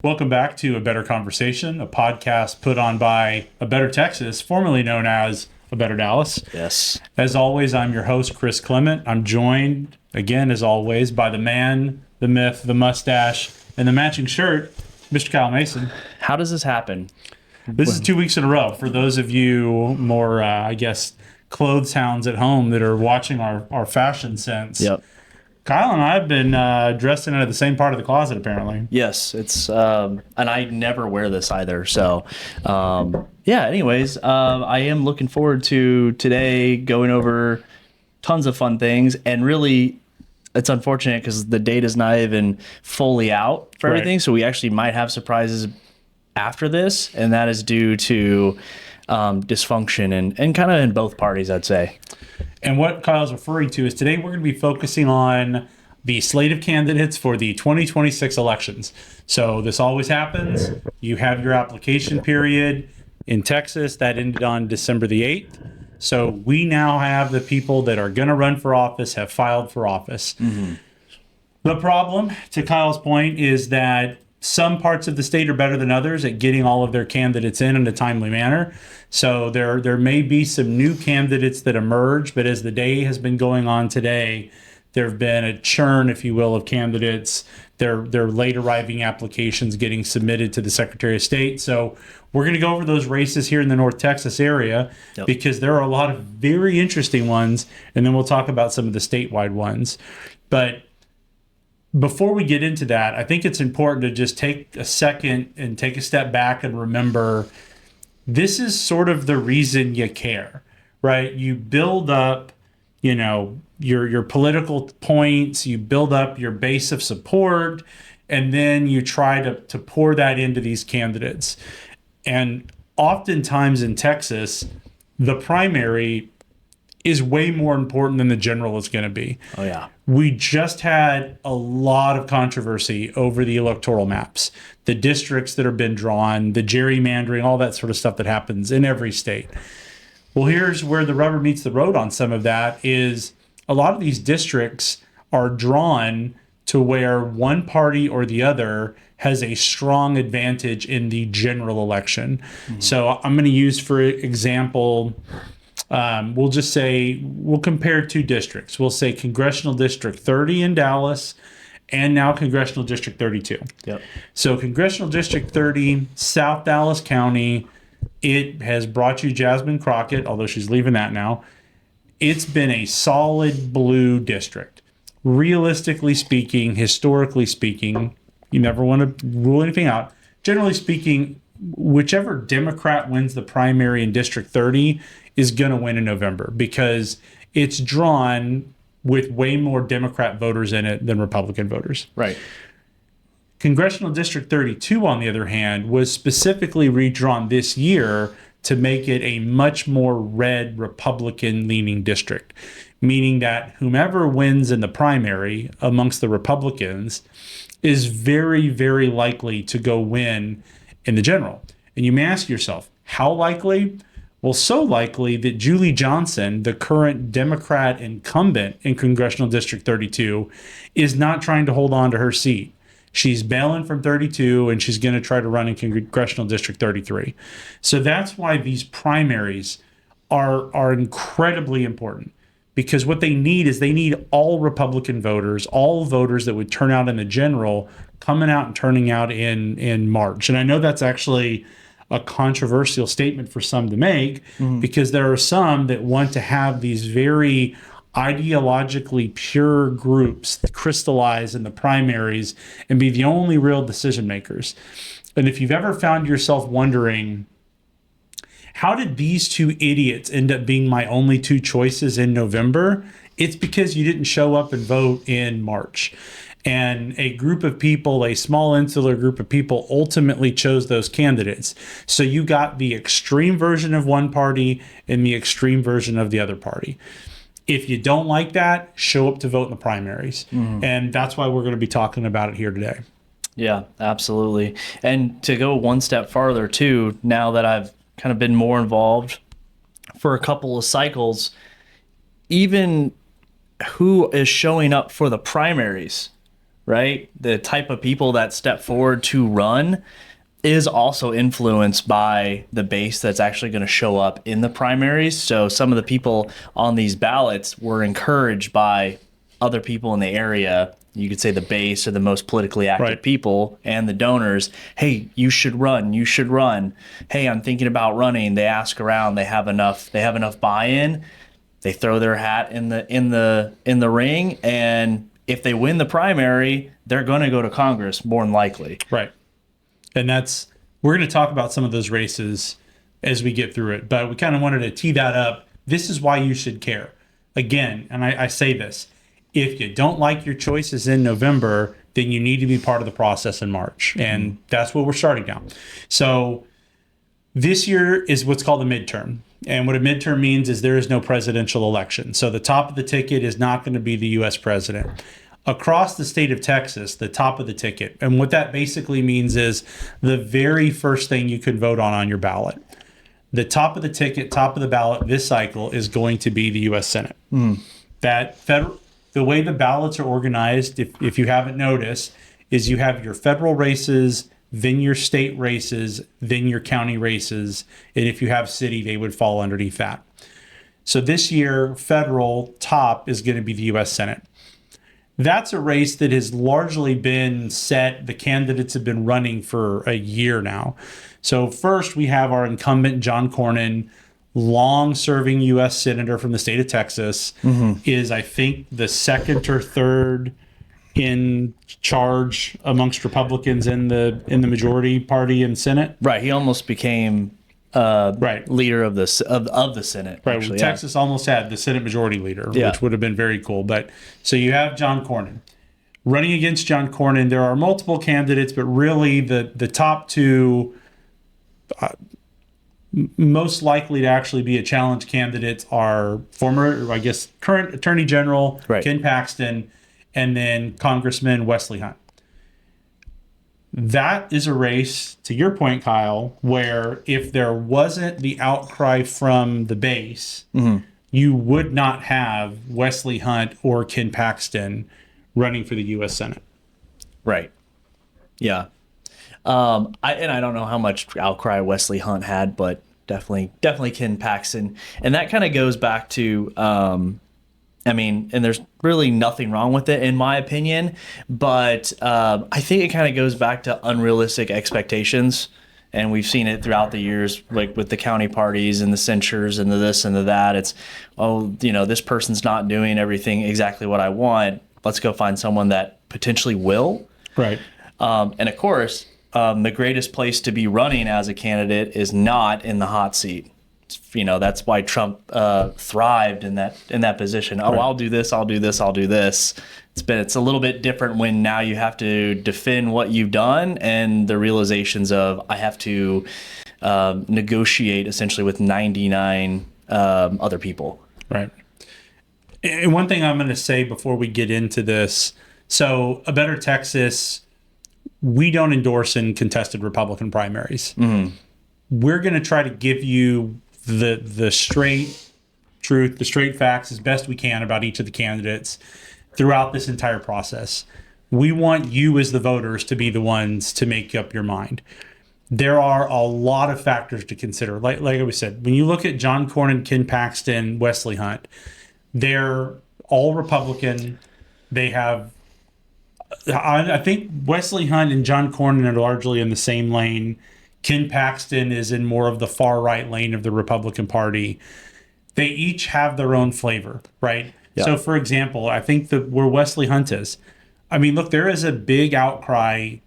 Welcome back to A Better Conversation, a podcast put on by A Better Texas, formerly known as A Better Dallas. Yes. As always, I'm your host, Chris Clement. I'm joined, again, as always, by the man, the myth, the mustache, and the matching shirt, Mr. Kyle Mason. How does this happen? This is 2 weeks in a row. For those of you more, clothes hounds at home that are watching our fashion sense. Yep. Kyle and I have been dressing out of the same part of the closet, apparently. Yes, it's and I never wear this either. So, anyways, I am looking forward to today going over tons of fun things. And really, it's unfortunate because the data's not even fully out for everything. So we actually might have surprises after this. And that is due to dysfunction and kind of in both parties, I'd say. And what Kyle's referring to is today we're going to be focusing on the slate of candidates for the 2026 elections. So this always happens. You have your application period in Texas that ended on December the 8th. So we now have the people that are going to run for office have filed for office. Mm-hmm. The problem, to Kyle's point, is that some parts of the state are better than others at getting all of their candidates in a timely manner. So there may be some new candidates that emerge, but as the day has been going on today, there have been a churn, if you will, of candidates. Their late arriving applications getting submitted to the Secretary of State. So we're going to go over those races here in the North Texas area because there are a lot of very interesting ones, and then we'll talk about some of the statewide ones. But before we get into that, I think it's important to just take a second and take a step back and remember this is sort of the reason you care, right? You build up, your political points, you build up your base of support, and then you try to pour that into these candidates. And oftentimes in Texas, the primary is way more important than the general is going to be. Oh, yeah. We just had a lot of controversy over the electoral maps, the districts that have been drawn, the gerrymandering, all that sort of stuff that happens in every state. Well, here's where the rubber meets the road on some of that is a lot of these districts are drawn to where one party or the other has a strong advantage in the general election. Mm-hmm. So I'm going to use, for example, we'll just say, we'll compare two districts. We'll say Congressional District 30 in Dallas and now Congressional District 32. Yep. So Congressional District 30, South Dallas County, it has brought you Jasmine Crockett, although she's leaving that now. It's been a solid blue district. Realistically speaking, historically speaking, you never want to rule anything out. Generally speaking, whichever Democrat wins the primary in District 30 is going to win in November because it's drawn with way more Democrat voters in it than Republican voters. Right. Congressional District 32, on the other hand, was specifically redrawn this year to make it a much more red Republican-leaning district, meaning that whomever wins in the primary amongst the Republicans is very, very likely to go win in the general. And you may ask yourself, how likely? Well, so likely that Julie Johnson, the current Democrat incumbent in Congressional District 32, is not trying to hold on to her seat. She's bailing from 32, and she's going to try to run in Congressional District 33. So that's why these primaries are incredibly important, because what they need is they need all Republican voters, all voters that would turn out in the general, coming out and turning out in March. And I know that's actually a controversial statement for some to make, because there are some that want to have these very ideologically pure groups crystallize in the primaries and be the only real decision makers. And if you've ever found yourself wondering, how did these two idiots end up being my only two choices in November? It's because you didn't show up and vote in March. And a group of people, a small insular group of people, ultimately chose those candidates. So you got the extreme version of one party and the extreme version of the other party. If you don't like that, show up to vote in the primaries. Mm-hmm. And that's why we're going to be talking about it here today. Yeah, absolutely. And to go one step farther, too, now that I've kind of been more involved for a couple of cycles, even who is showing up for the primaries, right? The type of people that step forward to run is also influenced by the base that's actually going to show up in the primaries. So some of the people on these ballots were encouraged by other people in the area. You could say the base or the most politically active people and the donors. Hey, you should run. You should run. Hey, I'm thinking about running. They ask around. They have enough buy-in. They throw their hat in the ring, and if they win the primary, they're going to go to Congress more than likely. Right. And we're going to talk about some of those races as we get through it, but we kind of wanted to tee that up. This is why you should care. Again, and I say this, if you don't like your choices in November, then you need to be part of the process in March. And that's what we're starting now. So this year is what's called a midterm. And what a midterm means is there is no presidential election. So the top of the ticket is not going to be the U.S. president. Across the state of Texas, the top of the ticket, and what that basically means is the very first thing you can vote on your ballot. The top of the ticket, top of the ballot this cycle is going to be the U.S. Senate. The way the ballots are organized, if you haven't noticed, is you have your federal races, then your state races, then your county races, and if you have city, they would fall underneath that. So this year, federal top is going to be the U.S. Senate. That's a race that has largely been set. The candidates have been running for a year now. So first, we have our incumbent, John Cornyn, long-serving U.S. senator from the state of Texas, is, I think, the second or third in charge amongst Republicans in the majority party in Senate. Right. He almost became leader of the Senate. Right. Actually, Texas almost had the Senate majority leader, which would have been very cool. But so you have John Cornyn. Running against John Cornyn, there are multiple candidates, but really the top two most likely to actually be a challenge candidates are current Attorney General Ken Paxton and then Congressman Wesley Hunt. That is a race, to your point, Kyle, where if there wasn't the outcry from the base, you would not have Wesley Hunt or Ken Paxton running for the U.S. Senate. Right. Yeah. I don't know how much outcry Wesley Hunt had, but definitely Ken Paxton. And that kind of goes back to, and there's really nothing wrong with it in my opinion, but I think it kind of goes back to unrealistic expectations. And we've seen it throughout the years, like with the county parties and the censures and the this and the that. It's, this person's not doing everything exactly what I want. Let's go find someone that potentially will. Right. And of course, the greatest place to be running as a candidate is not in the hot seat. That's why Trump thrived in that position. Oh, I'll do this, I'll do this, I'll do this. It's a little bit different when now you have to defend what you've done and the realizations of I have to negotiate essentially with 99 other people. Right. And one thing I'm going to say before we get into this, so A Better Texas, we don't endorse in contested Republican primaries. We're going to try to give you the straight truth, the straight facts as best we can about each of the candidates throughout this entire process. We want you as the voters to be the ones to make up your mind. There are a lot of factors to consider. Like we said, when you look at John Cornyn, Ken Paxton, Wesley Hunt, they're all Republican. They have, I think Wesley Hunt and John Cornyn are largely in the same lane. Ken Paxton is in more of the far right lane of the Republican Party. They each have their own flavor, right? Yeah. So, for example, I think where Wesley Hunt is, look, there is a big outcry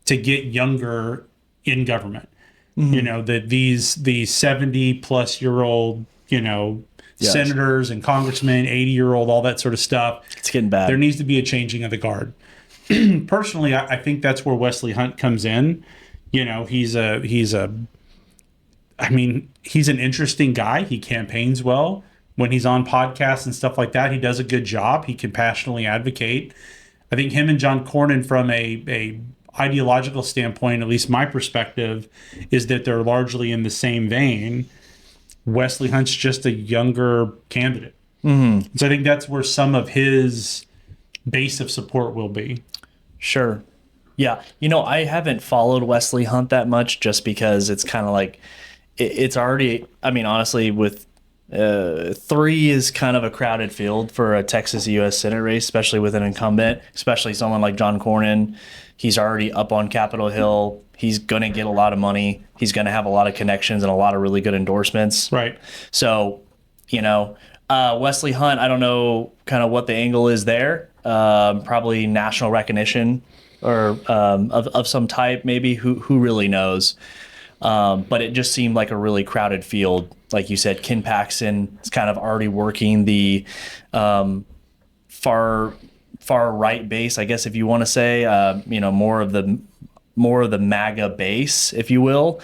to get younger in government. That these 70-plus-year-old, senators and congressmen, 80-year-old, all that sort of stuff. It's getting bad. There needs to be a changing of the guard. Personally, I think that's where Wesley Hunt comes in. He's an interesting guy. He campaigns well. When he's on podcasts and stuff like that, he does a good job. He can passionately advocate. I think him and John Cornyn, from a ideological standpoint, at least my perspective, is that they're largely in the same vein. Wesley Hunt's just a younger candidate. So I think that's where some of his base of support will be. Sure. Yeah. You know, I haven't followed Wesley Hunt that much just because it's kind of like it's already, I mean, honestly, with 3 is kind of a crowded field for a Texas U.S. Senate race, especially with an incumbent, especially someone like John Cornyn. He's already up on Capitol Hill. He's going to get a lot of money. He's going to have a lot of connections and a lot of really good endorsements. Right. So, you know, Wesley Hunt, I don't know kind of what the angle is there. Probably national recognition or of some type, maybe. Who really knows? But it just seemed like a really crowded field. Like you said, Ken Paxton is kind of already working the far right base, I guess, if you want to say, more of the MAGA base, if you will.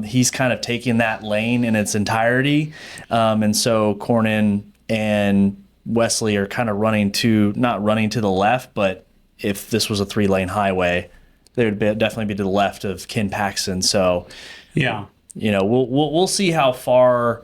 He's kind of taking that lane in its entirety. And so Cornyn and Wesley are kind of not running to the left, but if this was a 3-lane highway, they would definitely be to the left of Ken Paxton. So, yeah, we'll see how far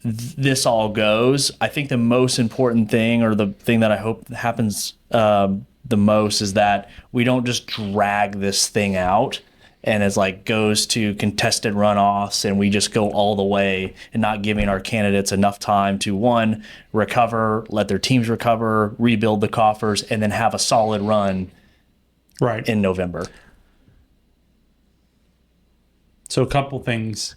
this all goes. I think the most important thing, or the thing that I hope happens the most, is that we don't just drag this thing out and it's like goes to contested runoffs and we just go all the way and not giving our candidates enough time to, one, recover, let their teams recover, rebuild the coffers, and then have a solid run right in November. So a couple things.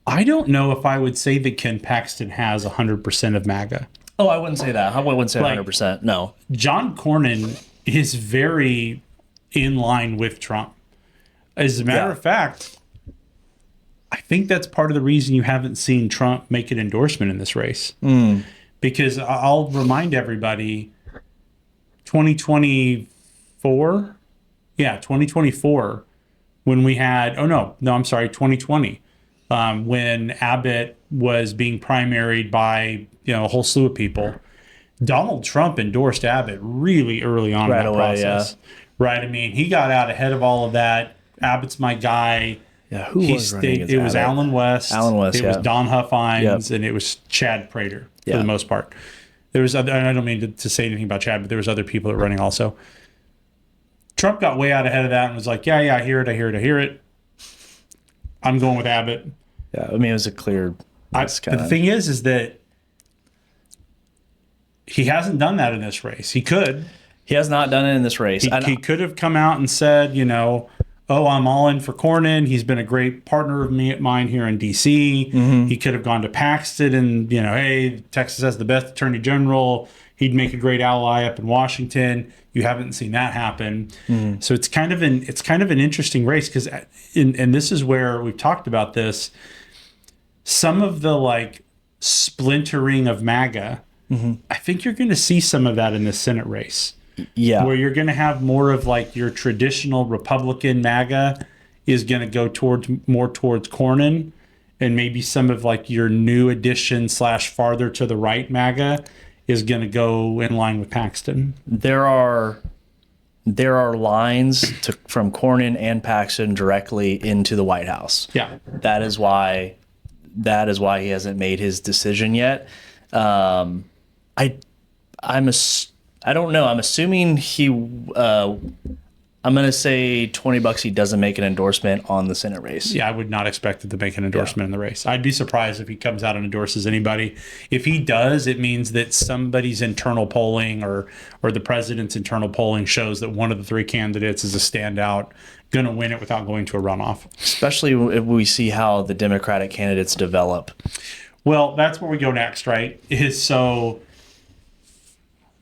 I don't know if I would say that Ken Paxton has 100% of MAGA. Oh, I wouldn't say that. I wouldn't say 100%. No. John Cornyn is very in line with Trump. As a matter of fact, I think that's part of the reason you haven't seen Trump make an endorsement in this race. Because I'll remind everybody, 2024, when we had, 2020, when Abbott was being primaried by a whole slew of people, Donald Trump endorsed Abbott really early on in that process. Yeah. Right? I mean, he got out ahead of all of that. Abbott's my guy. Yeah, who was running against It was Abbott? Alan West. It was Don Huffines, and it was Chad Prater for the most part. There was other, and I don't mean to say anything about Chad, but there was other people that were running also. Trump got way out ahead of that and was like, yeah, I hear it. I'm going with Abbott. Yeah, I mean, it was a clear... The thing is that he hasn't done that in this race. He could. He has not done it in this race. He could have come out and said, I'm all in for Cornyn. He's been a great partner of mine here in D.C. Mm-hmm. He could have gone to Paxton and, hey, Texas has the best attorney general. He'd make a great ally up in Washington. You haven't seen that happen. Mm-hmm. So it's kind of an interesting race because, and this is where we've talked about this, some of the splintering of MAGA, I think you're going to see some of that in the Senate race. Yeah. Where you're going to have more of your traditional Republican MAGA is going to go more towards Cornyn, and maybe some of your new addition / farther to the right MAGA is going to go in line with Paxton. There are lines from Cornyn and Paxton directly into the White House. Yeah. That is why he hasn't made his decision yet. I don't know. I'm assuming I'm going to say $20 he doesn't make an endorsement on the Senate race. Yeah, I would not expect him to make an endorsement in the race. I'd be surprised if he comes out and endorses anybody. If he does, it means that somebody's internal polling or the president's internal polling shows that one of the 3 candidates is a standout, going to win it without going to a runoff. Especially if we see how the Democratic candidates develop. Well, that's where we go next, right?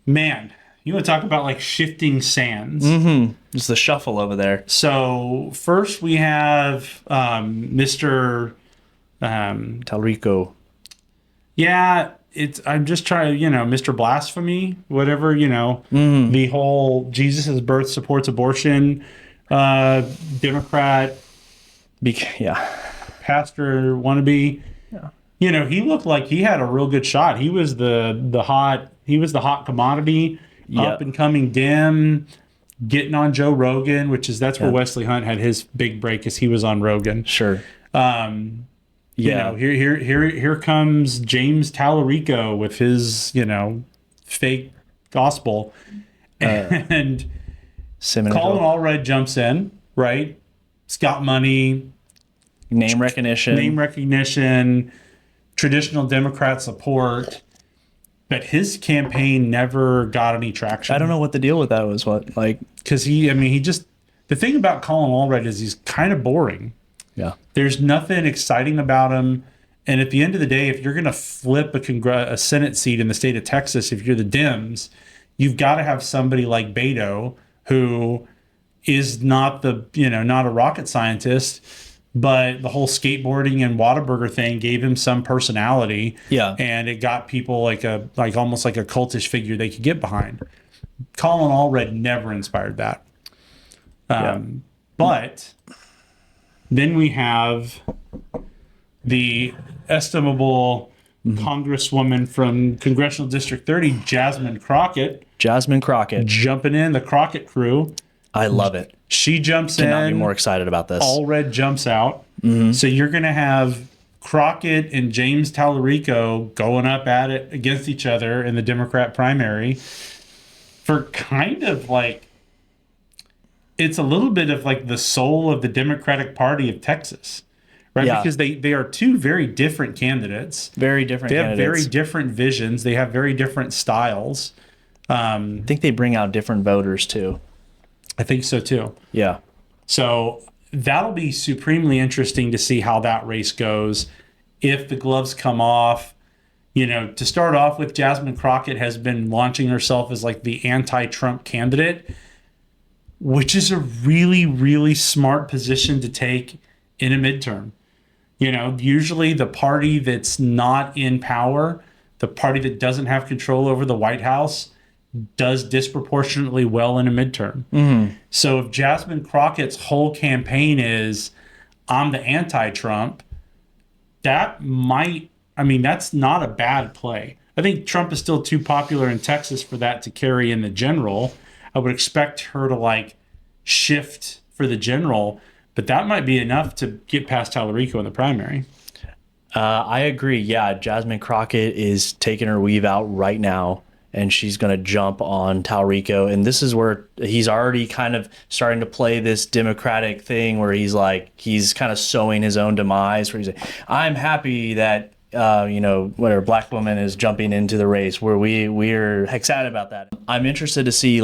Man, you want to talk about shifting sands? Mm-hmm. It's the shuffle over there. So first we have Mr. Talarico. Yeah, I'm just trying, Mr. Blasphemy, whatever, the whole Jesus' birth supports abortion, Democrat, pastor wannabe. Yeah. He looked like he had a real good shot. He was the hot commodity, up and coming Dem, getting on Joe Rogan, that's where Wesley Hunt had his big break, as he was on Rogan. Sure. Here comes James Talarico with his, fake gospel. And Colin Allred jumps in, right? He's got money, name recognition, traditional Democrat support, but his campaign never got any traction. I don't know what the deal with that was. Because the thing about Colin Allred is he's kind of boring. Yeah. There's nothing exciting about him. And at the end of the day, if you're going to flip a Senate seat in the state of Texas, if you're the Dems, you've got to have somebody like Beto, who is not not a rocket scientist, but the whole skateboarding and Whataburger thing gave him some personality. Yeah. And it got people almost like a cultish figure they could get behind. Colin Allred never inspired that. But then we have the estimable Congresswoman from Congressional District 30, Jasmine Crockett. Jumping in, the Crockett crew. I love it. She jumps in. Could not be more excited about this. Allred jumps out. So you're going to have Crockett and James Talarico going up at it against each other in the Democrat primary for kind of it's a little bit of the soul of the Democratic Party of Texas. Right, yeah. Because they are two very different candidates. Very different candidates. They have very different visions. They have very different styles. I think they bring out different voters, too. I think so, too. Yeah. So that'll be supremely interesting to see how that race goes. If the gloves come off, to start off with, Jasmine Crockett has been launching herself as the anti-Trump candidate, which is a really, really smart position to take in a midterm. Usually the party that's not in power, the party that doesn't have control over the White House, does disproportionately well in a midterm. Mm-hmm. So if Jasmine Crockett's whole campaign is, I'm the anti-Trump, that's not a bad play. I think Trump is still too popular in Texas for that to carry in the general. I would expect her to shift for the general, but that might be enough to get past Talarico in the primary. I agree. Yeah, Jasmine Crockett is taking her weave out right now, and she's going to jump on Talarico. And this is where he's already kind of starting to play this Democratic thing where he's kind of sowing his own demise, where he's like, I'm happy that whatever black woman is jumping into the race, where we're excited about that. I'm interested to see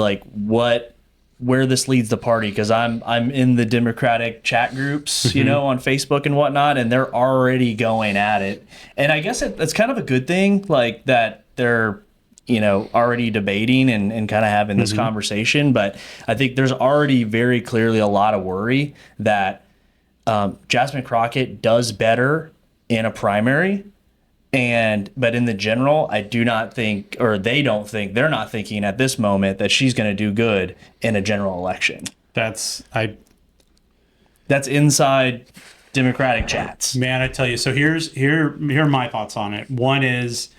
where this leads the party, because I'm in the Democratic chat groups, on Facebook and whatnot, and they're already going at it. And I guess it's kind of a good thing, that they're already debating and kind of having this conversation. But I think there's already very clearly a lot of worry that Jasmine Crockett does better in a primary. But in the general, I do not think, or they're not thinking at this moment that she's going to do good in a general election. That's inside Democratic chats. Man, I tell you. So here are my thoughts on it. One is,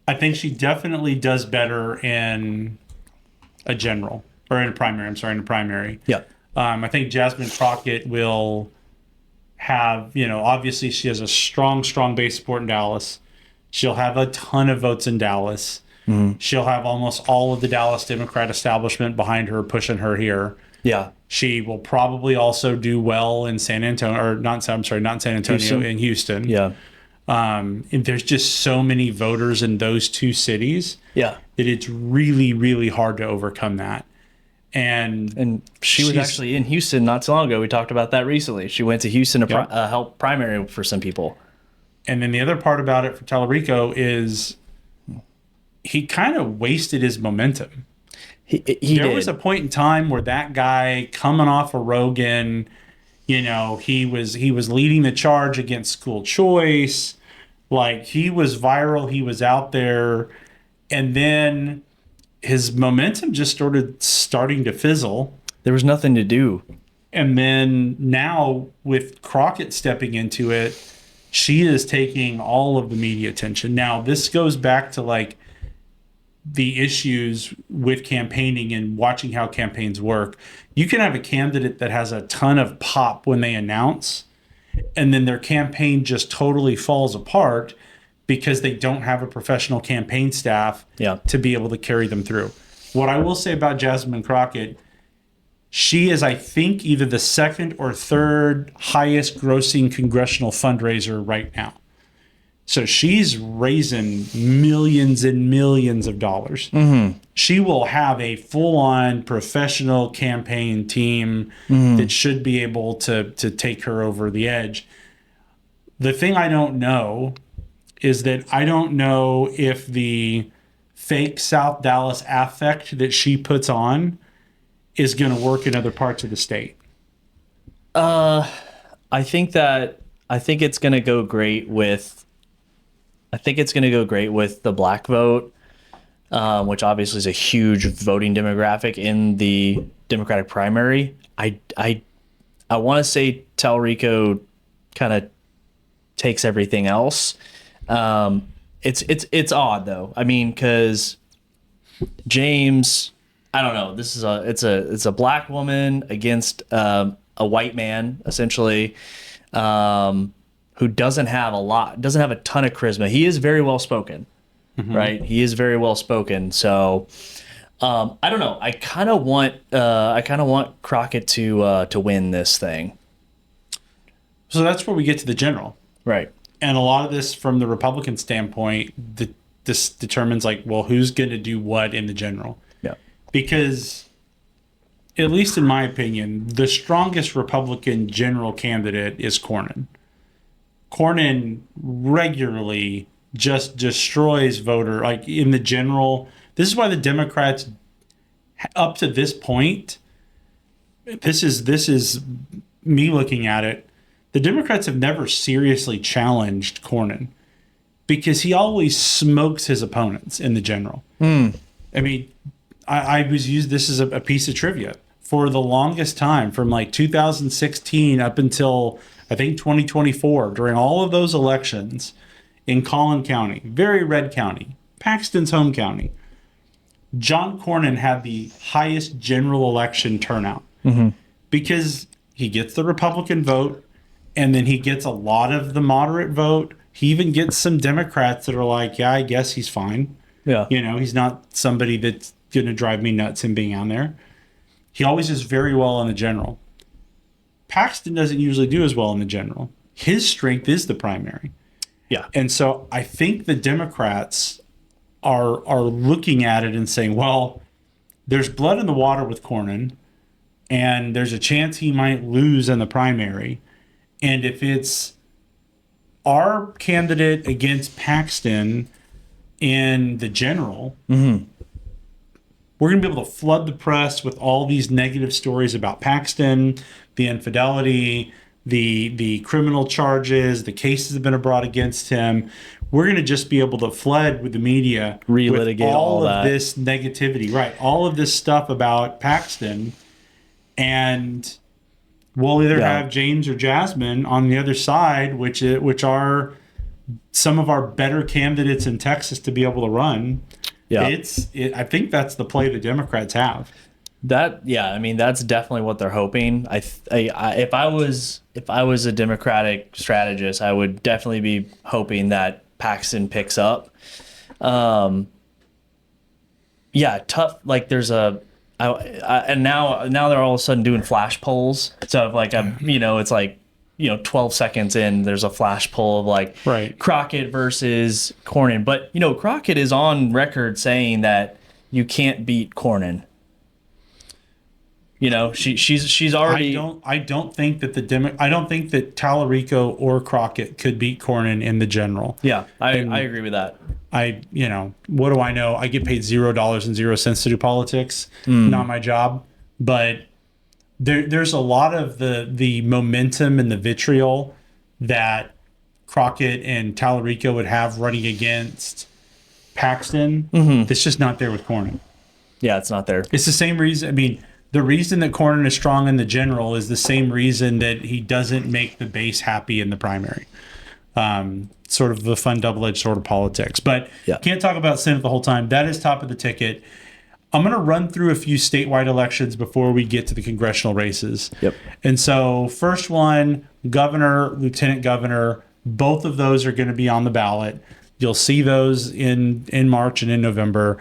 I think she definitely does better in a general, or in a primary. I'm sorry, in a primary. Yeah. I think Jasmine Crockett will have, obviously she has a strong base support in Dallas. She'll have a ton of votes in Dallas. Mm-hmm. She'll have almost all of the Dallas Democrat establishment behind her, pushing her here. Yeah. She will probably also do well in San Antonio, or not San Antonio, in Houston. Yeah. And there's just so many voters in those two cities. Yeah. That it's really, really hard to overcome that. And she was actually in Houston not so long ago. We talked about that recently. She went to Houston to help primary for some people. And then the other part about it for Talarico is he kind of wasted his momentum. There was a point in time where that guy coming off of Rogan, he was leading the charge against school choice. He was viral. He was out there. And then his momentum just starting to fizzle. There was nothing to do. And then now with Crockett stepping into it, she is taking all of the media attention. Now, this goes back to the issues with campaigning and watching how campaigns work. You can have a candidate that has a ton of pop when they announce, and then their campaign just totally falls apart because they don't have a professional campaign staff to be able to carry them through. What I will say about Jasmine Crockett She is, I think, either the second or third highest grossing congressional fundraiser right now. So she's raising millions and millions of dollars. She will have a full-on professional campaign team that should be able to take her over the edge. The thing I don't know is that I don't know if the fake South Dallas affect that she puts on is going to work in other parts of the state. I think it's going to go great with. I think it's going to go great with the black vote, which obviously is a huge voting demographic in the Democratic primary. I want to say Talarico kind of takes everything else. It's odd though. I mean, because James, I don't know. This is it's a black woman against a white man essentially. Who doesn't have a ton of charisma. He is very well spoken, right? He is very well spoken. So I don't know. I kind of want Crockett to win this thing. So that's where we get to the general, right? And a lot of this, from the Republican standpoint, this determines like, well, who's going to do what in the general? Yeah, because at least in my opinion, the strongest Republican general candidate is Cornyn. Cornyn regularly just destroys voter, like in the general. This is why the Democrats, up to this point, this is me looking at it. The Democrats have never seriously challenged Cornyn because he always smokes his opponents in the general. I mean, I was used this as a piece of trivia for the longest time, from like 2016 up until I think 2024, during all of those elections in Collin County, very red county, Paxton's home county, John Cornyn had the highest general election turnout because he gets the Republican vote and then he gets a lot of the moderate vote. He even gets some Democrats that are like, yeah, I guess he's fine. Yeah. You know, he's not somebody that's going to drive me nuts in being on there. He always does very well in the general. Paxton doesn't usually do as well in the general. His strength is the primary. Yeah. And so I think the Democrats are looking at it and saying, well, there's blood in the water with Cornyn, and there's a chance he might lose in the primary. And if it's our candidate against Paxton in the general, we're going to be able to flood the press with all these negative stories about Paxton, the infidelity, the criminal charges, the cases that have been brought against him. We're going to just be able to flood with the media relitigate with all of that. this negativity, right? All of this stuff about Paxton, and we'll either have James or Jasmine on the other side, which are some of our better candidates in Texas to be able to run. Yeah, I think that's the play the Democrats have. I mean, that's definitely what they're hoping. If I was a Democratic strategist, I would definitely be hoping that Paxton picks up. Tough. Like there's and now they're all of a sudden doing flash polls. So if like it's like 12 seconds in, there's a flash poll of like Crockett versus Cornyn. But Crockett is on record saying that you can't beat Cornyn. She's already. I don't think that Talarico or Crockett could beat Cornyn in the general. Yeah, I agree with that. What do I know? I get paid $0.00 to do politics. Not my job. But there's a lot of the momentum and the vitriol that Crockett and Talarico would have running against Paxton. That's just not there with Cornyn. Yeah, it's not there. It's the same reason. I mean, the reason that Cornyn is strong in the general is the same reason that he doesn't make the base happy in the primary. Sort of the fun double-edged sword of politics. But can't talk about Senate the whole time. That is top of the ticket. I'm going to run through a few statewide elections before we get to the congressional races. Yep. And so first one, governor, lieutenant governor, both of those are going to be on the ballot. You'll see those in March and in November.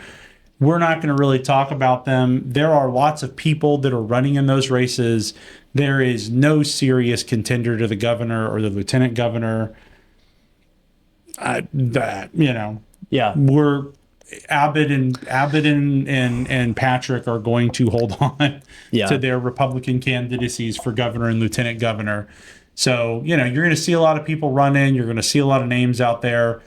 we're not going to really talk about them. There are lots of people that are running in those races. There is no serious contender to the governor or the lieutenant governor. Yeah. We're Abbott and Patrick are going to hold on to their Republican candidacies for governor and lieutenant governor. So, you're going to see a lot of people run in. You're going to see a lot of names out there.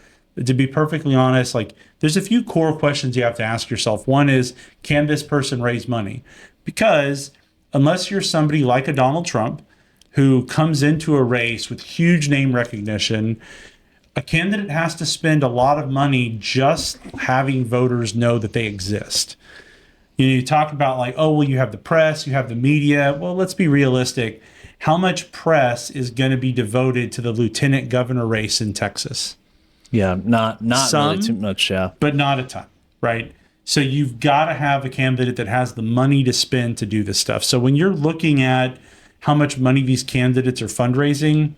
To be perfectly honest, there's a few core questions you have to ask yourself. One is, can this person raise money? Because unless you're somebody like a Donald Trump who comes into a race with huge name recognition, a candidate has to spend a lot of money just having voters know that they exist. You talk about you have the press, you have the media. Well, let's be realistic. How much press is going to be devoted to the lieutenant governor race in Texas? Yeah, not Some, really too much, yeah. But not a ton, right? So you've got to have a candidate that has the money to spend to do this stuff. So when you're looking at how much money these candidates are fundraising,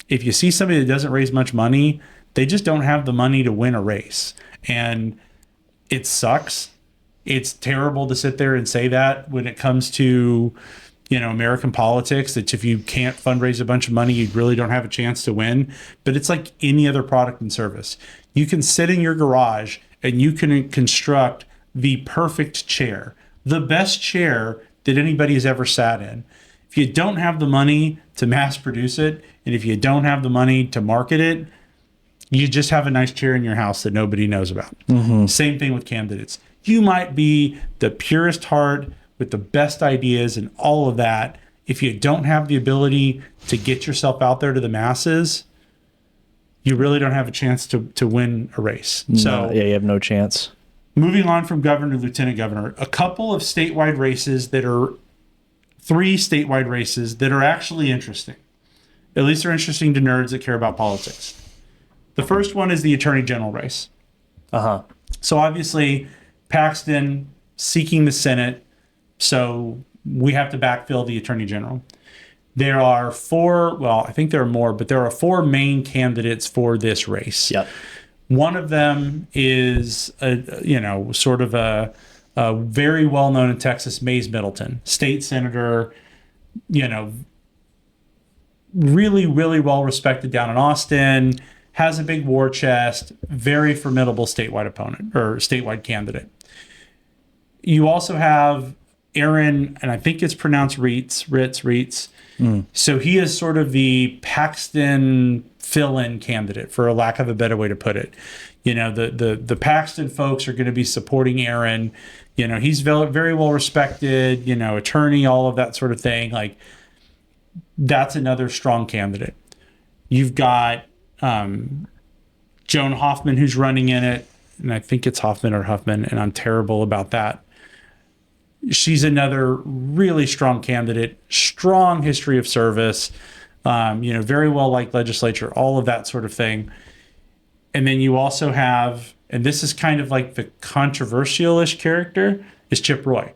if you see somebody that doesn't raise much money, they just don't have the money to win a race. And it sucks. It's terrible to sit there and say that when it comes to, American politics, that if you can't fundraise a bunch of money, you really don't have a chance to win. But it's like any other product and service. You can sit in your garage and you can construct the perfect chair, the best chair that anybody has ever sat in. If you don't have the money to mass produce it, and if you don't have the money to market it, you just have a nice chair in your house that nobody knows about. Mm-hmm. Same thing with candidates. You might be the purest heart with the best ideas and all of that. If you don't have the ability to get yourself out there to the masses, you really don't have a chance to win a race. So you have no chance. Moving on from governor to lieutenant governor, a couple of statewide races three statewide races that are actually interesting. At least they're interesting to nerds that care about politics. The first one is the attorney general race. So obviously, Paxton seeking the Senate, so we have to backfill the attorney general. There are I think there are more, but there are four main candidates for this race. Yep. One of them is sort of a very well known in Texas, Mays Middleton, state senator, really, really well respected down in Austin, has a big war chest, very formidable statewide opponent or statewide candidate. You also have Aaron, and I think it's pronounced Ritz. So he is sort of the Paxton fill-in candidate, for a lack of a better way to put it. The Paxton folks are going to be supporting Aaron. He's very well respected, attorney, all of that sort of thing. That's another strong candidate. You've got Joan Hoffman, who's running in it, and I think it's Hoffman or Huffman, and I'm terrible about that. She's another really strong candidate, strong history of service, very well liked legislature, all of that sort of thing. And then you also have, and this is kind of like the controversial-ish character, is Chip Roy.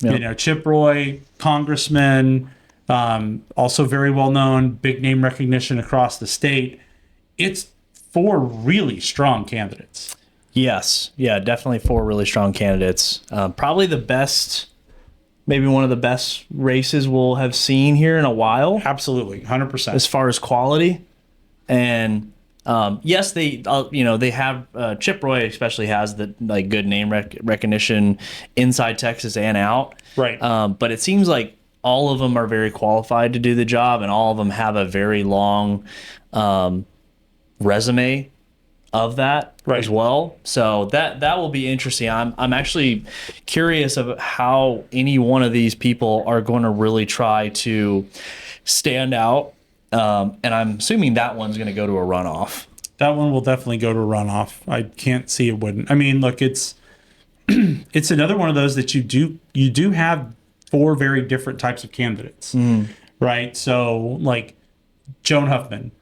Yeah. Chip Roy, congressman, also very well known, big name recognition across the state. It's four really strong candidates. Yes. Yeah, definitely four really strong candidates. Probably the best, maybe one of the best races we'll have seen here in a while. Absolutely, 100%. As far as quality. And yes, they have Chip Roy especially has the good name recognition inside Texas and out. Right. But it seems like all of them are very qualified to do the job, and all of them have a very long resume of that as well. So that will be interesting. I'm actually curious of how any one of these people are going to really try to stand out. And I'm assuming that one's going to go to a runoff. That one will definitely go to a runoff. I can't see it wouldn't. I mean, look, it's another one of those that you do have four very different types of candidates, right? So Joan Huffman,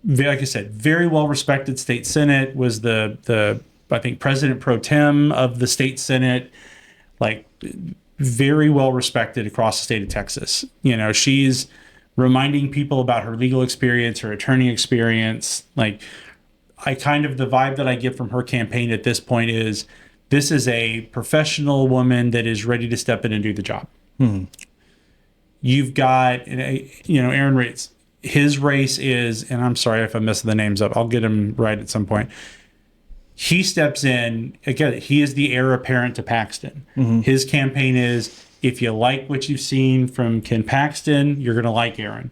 like I said, very well respected state senate, was the I think president pro tem of the state senate, very well respected across the state of Texas. She's reminding people about her legal experience, her attorney experience. The vibe that I get from her campaign at this point is This is a professional woman that is ready to step in and do the job. You've got, Aaron Reaves. His race is, and I'm sorry if I'm messing the names up. I'll get him right at some point. He steps in, again, he is the heir apparent to Paxton. His campaign is, if you like what you've seen from Ken Paxton, you're going to like Aaron.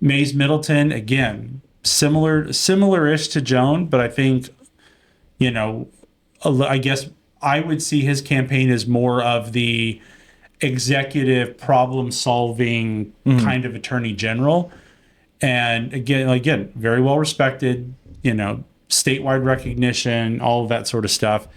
Mays Middleton, again, similar-ish to Joan, but I think, I guess I would see his campaign as more of the executive problem-solving kind of attorney general. And again, very well respected, statewide recognition, all of that sort of stuff.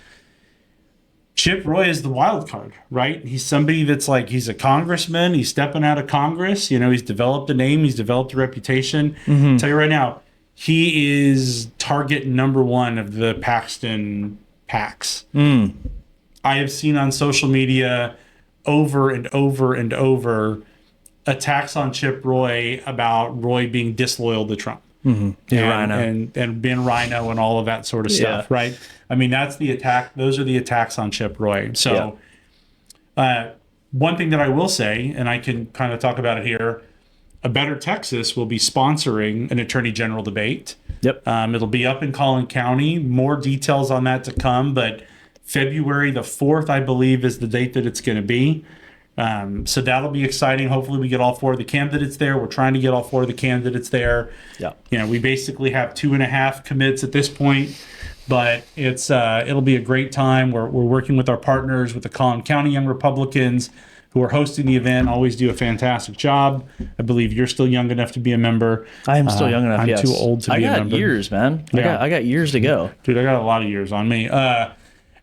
Chip Roy is the wild card, right? He's somebody that's like, he's a congressman. He's stepping out of Congress. He's developed a name. He's developed a reputation. I'll tell you right now, he is target number one of the Paxton PACs. I have seen on social media over and over and over attacks on Chip Roy about Roy being disloyal to Trump. And being rhino and all of that sort of stuff, right? I mean, that's the attack. Those are the attacks on Chip Roy. So one thing that I will say, and I can kind of talk about it here, A Better Texas will be sponsoring an attorney general debate. It'll be up in Collin County. More details on that to come, but February the 4th, I believe, is the date that it's going to be. So that'll be exciting. Hopefully we get all 4 of the candidates there. We're trying to get all 4 of the candidates there. We basically have 2.5 commits at this point, but it'll be a great time. We're working with our partners with the Collin County Young Republicans who are hosting the event. Always do a fantastic job. I believe you're still young enough to be a member. I am still young enough. I'm too old to be a member. I got years, man. I got years to go. Dude, I got a lot of years on me.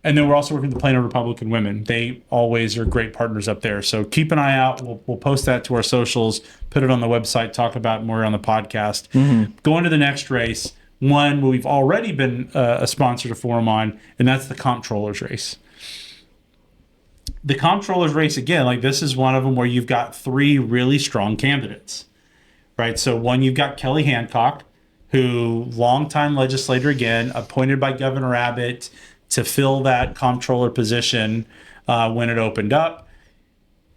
And then we're also working with the Plano Republican Women. They always are great partners up there. So keep an eye out. We'll post that to our socials, put it on the website, talk about it more on the podcast. Going to the next race, one we've already been a sponsor to forum on, and that's the Comptroller's race. The Comptroller's race, again, this is one of them where you've got 3 really strong candidates, right? So one, you've got Kelly Hancock, who longtime legislator, again, appointed by Governor Abbott to fill that comptroller position when it opened up.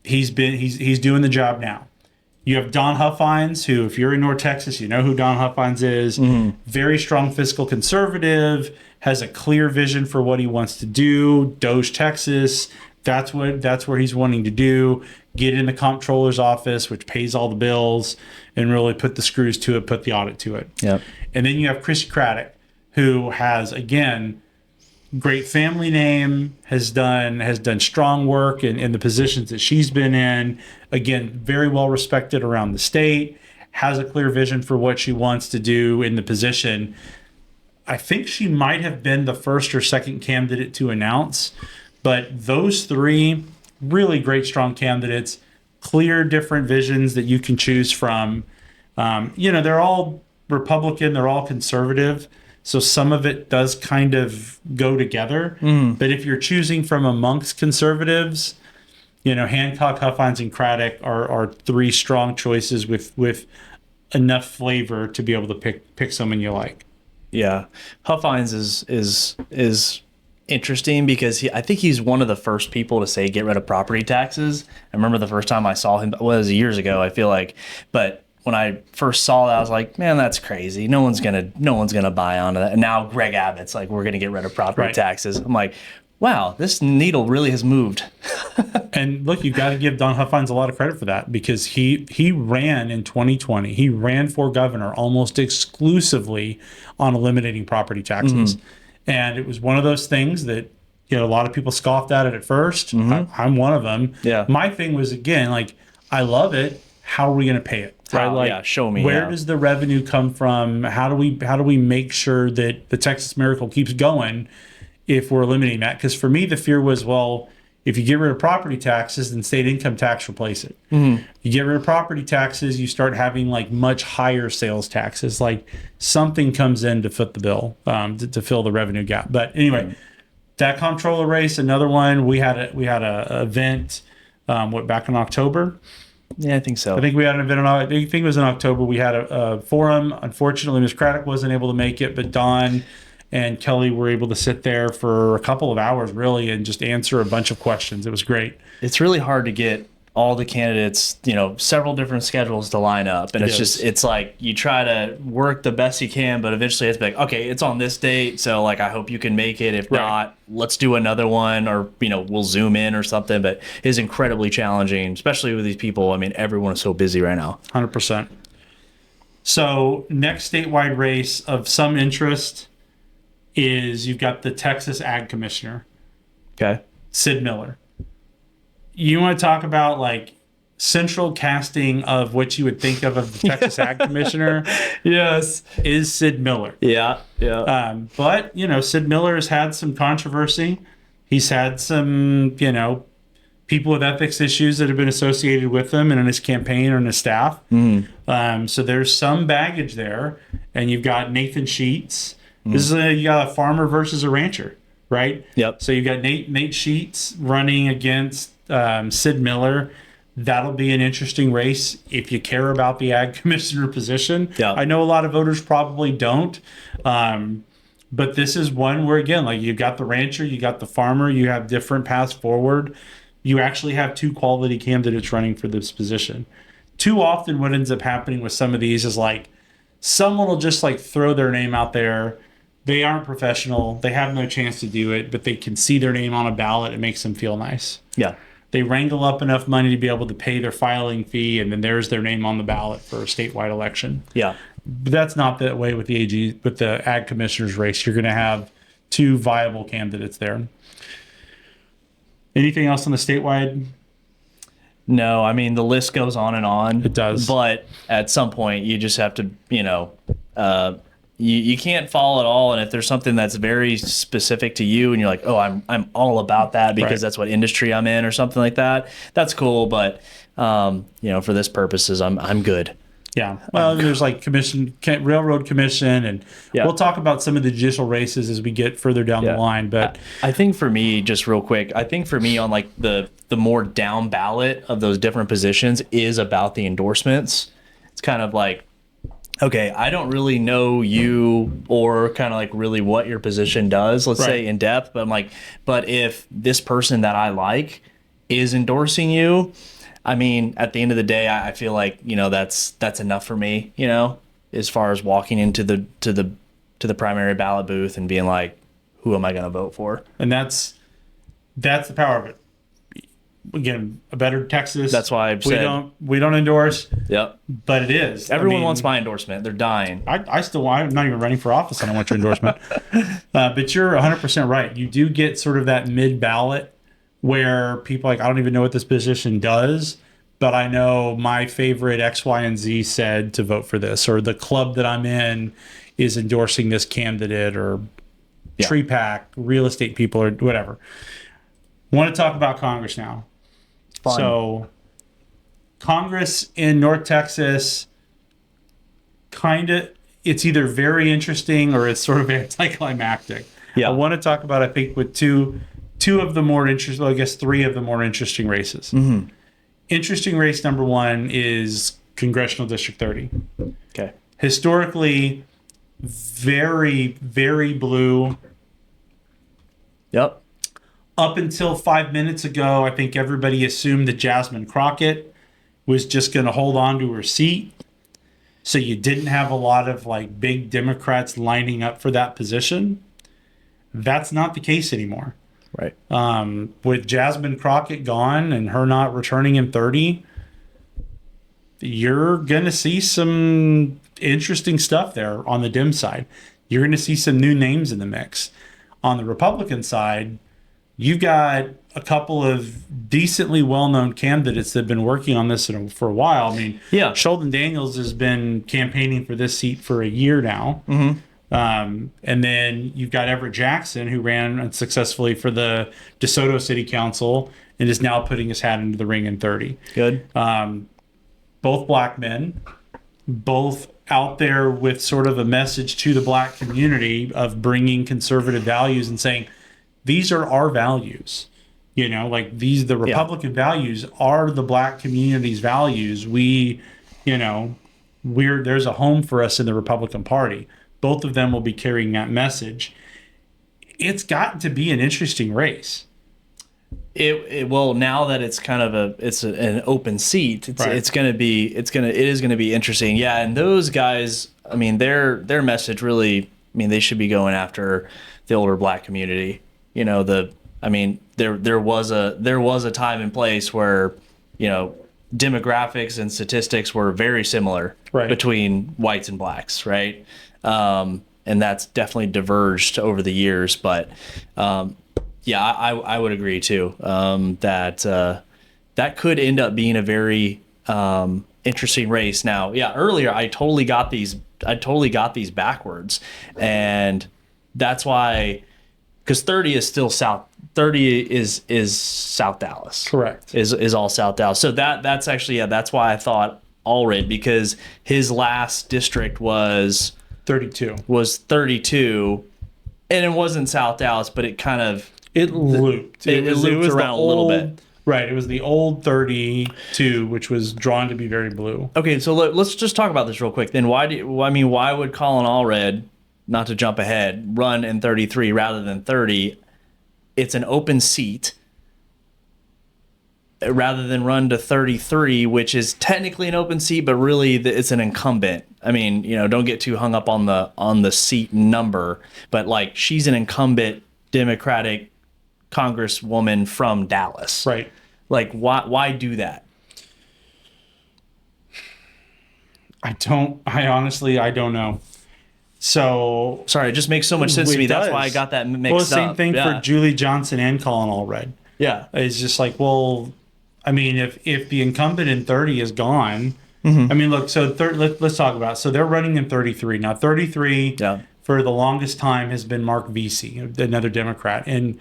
He's doing the job now. You have Don Huffines, who, if you're in North Texas, you know who Don Huffines is. Very strong fiscal conservative, has a clear vision for what he wants to do. Doge, Texas, that's where he's wanting to do. Get in the comptroller's office, which pays all the bills, and really put the screws to it, put the audit to it. And then you have Chrissy Craddick, who has, again, great family name, has done strong work in the positions that she's been in. Again, very well respected around the state, has a clear vision for what she wants to do in the position. I think she might have been the first or second candidate to announce, but those 3 really great, strong candidates, clear different visions that you can choose from. They're all Republican, they're all conservative. So some of it does kind of go together. But if you're choosing from amongst conservatives, Hancock, Huffines, and Craddick are 3 strong choices with enough flavor to be able to pick someone you like. Yeah, Huffines is interesting because I think he's one of the first people to say get rid of property taxes. I remember the first time I saw him, it was years ago, I feel like, but when I first saw that, I was like, man, that's crazy. No one's gonna buy onto that. And now Greg Abbott's like, we're gonna get rid of property taxes. I'm like, wow, this needle really has moved. And look, you've got to give Don Huffines a lot of credit for that, because he ran in 2020. He ran for governor almost exclusively on eliminating property taxes. And it was one of those things that, a lot of people scoffed at it at first. I'm one of them. My thing was, again, I love it. How are we going to pay it? Right? Show me. Where does the revenue come from? How do we make sure that the Texas Miracle keeps going if we're eliminating that? Because for me, the fear was, well, if you get rid of property taxes, then state income tax replace it. You get rid of property taxes, you start having much higher sales taxes. Something comes in to foot the bill to fill the revenue gap. But anyway, that comptroller race, another one. We had a event back in October. Yeah, I think so. I think we had an event I think it was in October. We had a forum. Unfortunately, Ms. Craddick wasn't able to make it, but Don and Kelly were able to sit there for a couple of hours really and just answer a bunch of questions. It was great. It's really hard to get all the candidates, several different schedules to line up. And it's like you try to work the best you can, but eventually it's like, okay, it's on this date. So like, I hope you can make it. If not, let's do another one, or, we'll zoom in or something. But it's incredibly challenging, especially with these people. I mean, everyone is so busy right now. 100%. So next statewide race of some interest is you've got the Texas Ag Commissioner. Okay. Sid Miller. You want to talk about like central casting of what you would think of the Texas Ag Commissioner? Yes. Is Sid Miller. Yeah. Yeah. But, Sid Miller has had some controversy. He's had some, people with ethics issues that have been associated with him and in his campaign or in his staff. So there's some baggage there. And you've got Nathan Sheets. This is you got a farmer versus a rancher, right? Yep. So you've got Nate Sheets running against Sid Miller. That'll be an interesting race if you care about the Ag Commissioner position. Yeah. I know a lot of voters probably don't. But this is one where, again, like you've got the rancher, you got the farmer, you have different paths forward. You actually have two quality candidates running for this position. Too often what ends up happening with some of these is like someone will just like throw their name out there. They aren't professional. They have no chance to do it, but they can see their name on a ballot. It makes them feel nice. Yeah. They wrangle up enough money to be able to pay their filing fee, and then there's their name on the ballot for a statewide election. Yeah. But that's not that way with the Ag Commissioner's race. You're going to have two viable candidates there. Anything else on the statewide? No, I mean, the list goes on and on. It does. But at some point, you just have to, you can't follow it all. And if there's something that's very specific to you and you're like, oh, I'm all about that because that's what industry I'm in or something like that, that's cool. But, for this purposes, I'm good. Yeah. Well, there's like railroad commission, and we'll talk about some of the judicial races as we get further down the line. But I think for me, just real quick, on like the more down ballot of those different positions is about the endorsements. It's kind of like, okay, I don't really know you or kind of like really what your position does, let's say in depth, but I'm like, but if this person that I like is endorsing you, I mean, at the end of the day, I feel like, that's enough for me, as far as walking into the primary ballot booth and being like, who am I going to vote for? And that's the power of it. Again, a better Texas. That's why I've said we don't endorse. Yep. But it is. Everyone wants my endorsement. They're dying. I'm not even running for office. I don't want your endorsement. But you're 100% right. You do get sort of that mid ballot where people are like, I don't even know what this position does, but I know my favorite X, Y, and Z said to vote for this, or the club that I'm in is endorsing this candidate, or tree pack, real estate people, or whatever. Want to talk about Congress now. Fun. So Congress in North Texas, it's either very interesting or it's sort of anticlimactic. Yeah. I want to talk about, I think, with two of the more interesting, well, I guess three of the more interesting races. Mm-hmm. Interesting race number one is Congressional District 30. Okay. Historically, very, very blue. Yep. Up until 5 minutes ago, I think everybody assumed that Jasmine Crockett was just going to hold on to her seat. So you didn't have a lot of like big Democrats lining up for that position. That's not the case anymore. Right. With Jasmine Crockett gone and her not returning in 30, you're going to see some interesting stuff there on the Dem side. You're going to see some new names in the mix. On the Republican side, you've got a couple of decently well-known candidates that have been working on this for a while. I mean, Sheldon Daniels has been campaigning for this seat for a year now. Mm-hmm. And then you've got Everett Jackson, who ran unsuccessfully for the DeSoto City Council and is now putting his hat into the ring in 30. Good. Both black men, both out there with sort of a message to the black community of bringing conservative values and saying, these are our values. Like the Republican values are the black community's values. There's a home for us in the Republican Party. Both of them will be carrying that message. It's gotten to be an interesting race. Well, now that it's kind of an open seat, it is going to be interesting. Yeah, and those guys, I mean, their message really, I mean, they should be going after the older black community. You know, there was a time and place where, you know, demographics and statistics were very similar between whites and blacks, right? And that's definitely diverged over the years, but yeah, I would agree too, that that could end up being a very interesting race. Now, yeah, earlier I totally got these backwards, and that's why, because 30 is still South. 30 is South Dallas. Correct. Is all South Dallas. So that's actually, yeah, that's why I thought Allred, because his last district was 32. And it wasn't South Dallas, but it kind of looped. It looped around a little bit. Right. It was the old 32, which was drawn to be very blue. Okay, so let's just talk about this real quick. Then why would Colin Allred, not to jump ahead, run in 33 rather than 30? It's an open seat, rather than run to 33, which is technically an open seat, but really it's an incumbent. I mean, you know, don't get too hung up on the seat number, but like, she's an incumbent Democratic Congresswoman from Dallas. Right. Like, why do that? I honestly don't know. So sorry, it just makes so much sense to me. That's why I got that mixed up. Well, same thing for Julie Johnson and Colin Allred. Yeah. It's just like, well, I mean, if the incumbent in 30 is gone, I mean, look, so let's talk about it. So they're running in 33. Now, 33 for the longest time has been Mark Veasey, another Democrat. And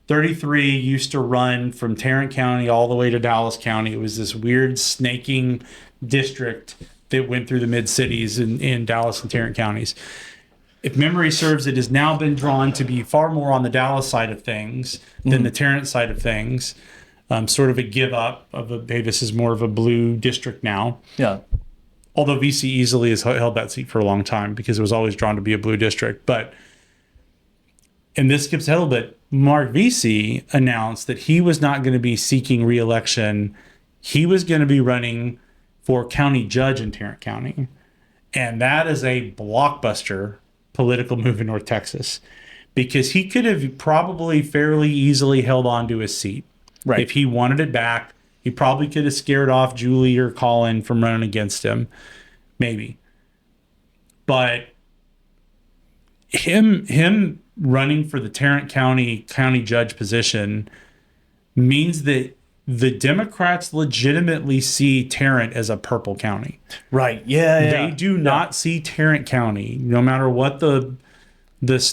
33 used to run from Tarrant County all the way to Dallas County. It was this weird snaking district that went through the mid-cities in Dallas and Tarrant counties. If memory serves, it has now been drawn to be far more on the Dallas side of things than the Tarrant side of things. Sort of a give up of hey, this is more of a blue district now. Yeah. Although VC easily has held that seat for a long time because it was always drawn to be a blue district. And this skips ahead a little bit. Mark VC announced that he was not going to be seeking re-election. He was going to be running for county judge in Tarrant County. And that is a blockbuster political move in North Texas, because he could have probably fairly easily held on to his seat. Right. If he wanted it back, he probably could have scared off Julie or Collin from running against him. Maybe. But him running for the Tarrant County judge position means that the Democrats legitimately see Tarrant as a purple county. Right. Yeah. They do not see Tarrant County, no matter what the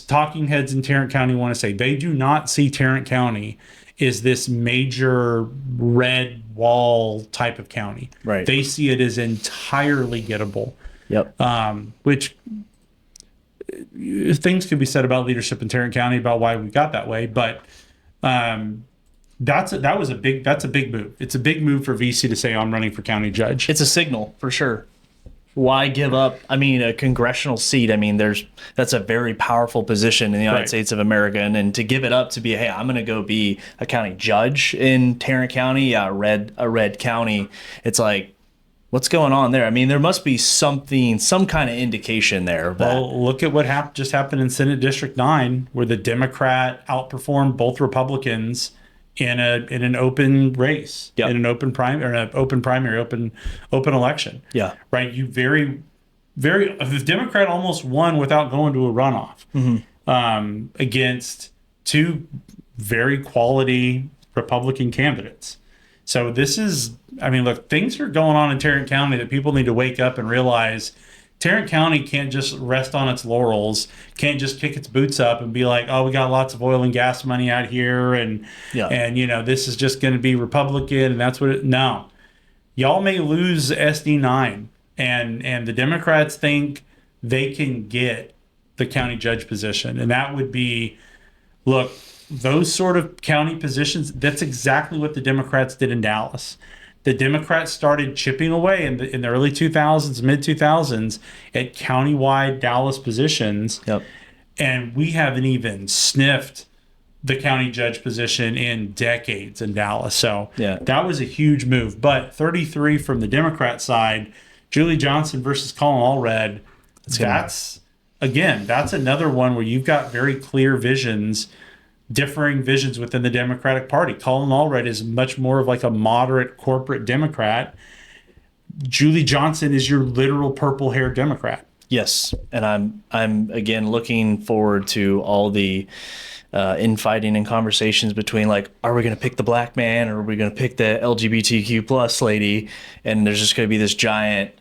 talking heads in Tarrant County want to say. They do not see Tarrant County as this major red wall type of county. Right. They see it as entirely gettable. Yep. Which things could be said about leadership in Tarrant County about why we got that way, but that's a big move. It's a big move for VC to say, I'm running for county judge. It's a signal for sure. Why give up? I mean, a congressional seat. I mean, that's a very powerful position in the United States of America, and to give it up to be, hey, I'm going to go be a county judge in Tarrant County, a red county. It's like, what's going on there? I mean, there must be some kind of indication there. Well, look at what just happened in Senate District 9, where the Democrat outperformed both Republicans in an open race, in an open primary, open election. Yeah. Right. You the Democrat almost won without going to a runoff against two very quality Republican candidates. So this is, I mean, look, things are going on in Tarrant County that people need to wake up and realize. Tarrant County can't just rest on its laurels, can't just kick its boots up and be like, oh, we got lots of oil and gas money out here, and you know, this is just going to be Republican, and that's what it. No, y'all may lose SD9, and the Democrats think they can get the county judge position, and that would be, look, those sort of county positions. That's exactly what the Democrats did in Dallas. the Democrats started chipping away in the early 2000s, mid 2000s at countywide Dallas positions. Yep. And we haven't even sniffed the county judge position in decades in Dallas. So that was a huge move. But 33 from the Democrat side, Julie Johnson versus Colin Allred, that's another one where you've got very clear visions, differing visions within the Democratic Party. Colin Allred is much more of like a moderate corporate Democrat. Julie Johnson is your literal purple-haired Democrat. Yes, and I'm again looking forward to all the infighting and conversations between, like, are we going to pick the black man or are we going to pick the LGBTQ plus lady? And there's just going to be this giant,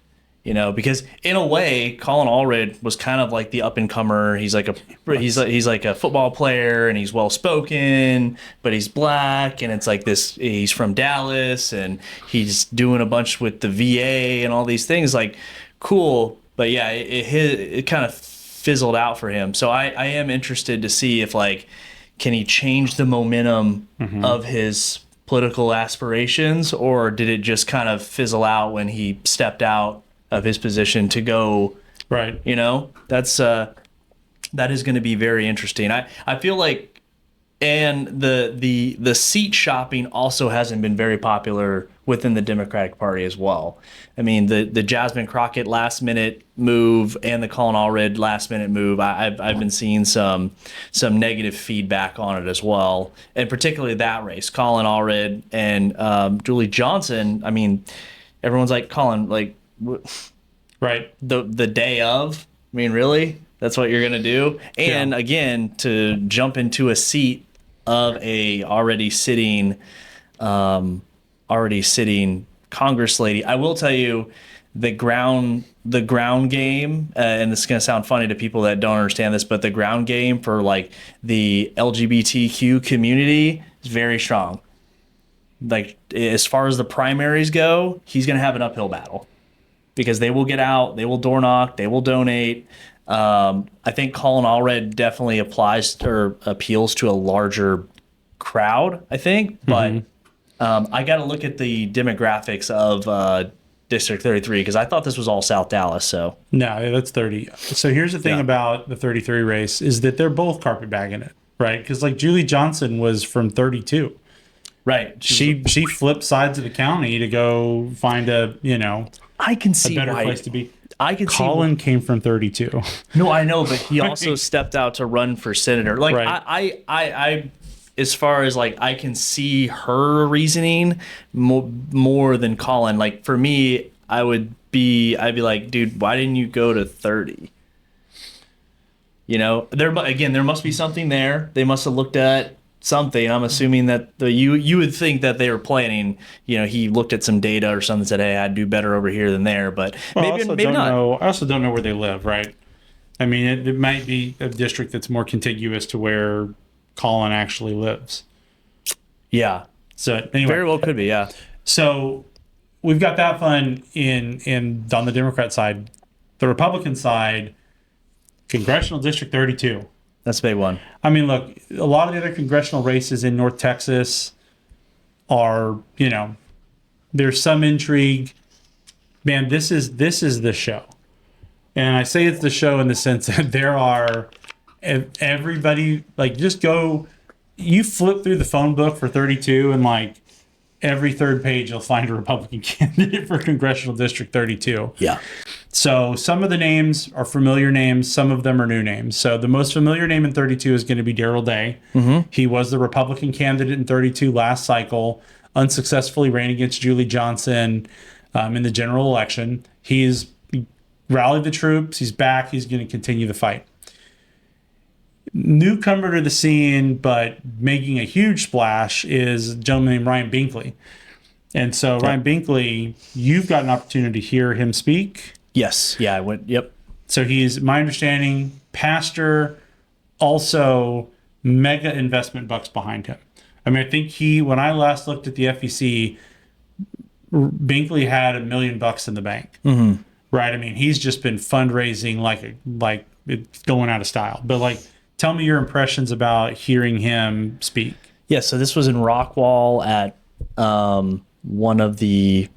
because in a way, Colin Allred was kind of like the up and comer. He's like a football player, and he's well spoken, but he's black, and it's like this. He's from Dallas, and he's doing a bunch with the VA and all these things. Like, cool, but yeah, it kind of fizzled out for him. So I am interested to see if, like, can he change the momentum of his political aspirations, or did it just kind of fizzle out when he stepped out of his position to go right? That's that is going to be very interesting. I feel like, and the seat shopping also hasn't been very popular within the Democratic Party as well. I mean, the Jasmine Crockett last minute move and the Colin Allred last minute move, I've been seeing some negative feedback on it as well, and particularly that race, Colin Allred and Julie Johnson. I mean, everyone's like, Colin, like, right, the day of. I mean, really, that's what you're gonna do? And again, to jump into a seat of a already sitting Congress lady. I will tell you, the ground game, and this is going to sound funny to people that don't understand this, but the ground game for, like, the LGBTQ community is very strong. Like, as far as the primaries go, he's going to have an uphill battle because they will get out, they will door knock, they will donate. I think Colin Allred definitely applies or appeals to a larger crowd, I think, but I got to look at the demographics of District 33 because I thought this was all South Dallas. So no, that's 30. So here's the thing about the 33 race is that they're both carpetbagging it, right? Because, like, Julie Johnson was from 32. Right. She flipped sides of the county to go find I can see a better why. place to be. I can Collin came from 32. No, I know, but he also stepped out to run for senator. Like, right. I as far as, like, I can see her reasoning more than Colin. Like, for me, I'd be like, dude, why didn't you go to 30? There must be something there. They must have looked at something. I'm assuming that you would think that they were planning. He looked at some data or something and said, hey, I'd do better over here than there. But maybe not. I also don't know where they live, right? I mean, it might be a district that's more contiguous to where Colin actually lives. Yeah. So anyway, very well could be. Yeah. So we've got that fun in on the Democrat side. The Republican side, Congressional District 32. That's a big one. I mean, look, a lot of the other congressional races in North Texas are, there's some intrigue. Man, this is the show. And I say it's the show in the sense that there are everybody, like, just go, you flip through the phone book for 32 and, like, every third page you'll find a Republican candidate for Congressional District 32. Yeah. So some of the names are familiar names. Some of them are new names. So the most familiar name in 32 is going to be Darrell Day. He was the Republican candidate in 32 last cycle, unsuccessfully ran against Julie Johnson in the general election. He's rallied the troops. He's back. He's going to continue the fight. Newcomer to the scene, but making a huge splash, is a gentleman named Ryan Binkley. And so Ryan Binkley, you've got an opportunity to hear him speak. Yes. Yeah, I went. Yep. So he's, my understanding, pastor, also mega investment bucks behind him. I mean, I think when I last looked at the FEC, Binkley had $1 million in the bank. Right? I mean, he's just been fundraising like it's going out of style. But, like, tell me your impressions about hearing him speak. Yeah, so this was in Rockwall at one of the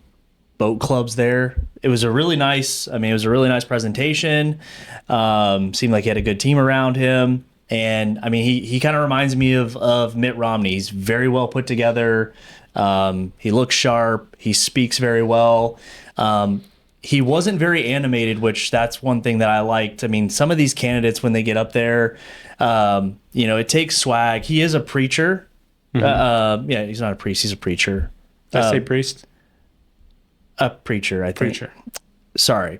boat clubs there. It was a really nice, I mean, it was a really nice presentation. Seemed like he had a good team around him. And I mean, he kind of reminds me of Mitt Romney. He's very well put together. He looks sharp. He speaks very well. He wasn't very animated, which that's one thing that I liked. I mean, some of these candidates, when they get up there, it takes swag. He is a preacher. Yeah, he's not a priest. He's a preacher. Did I say priest? A preacher, I think. Preacher. Sorry.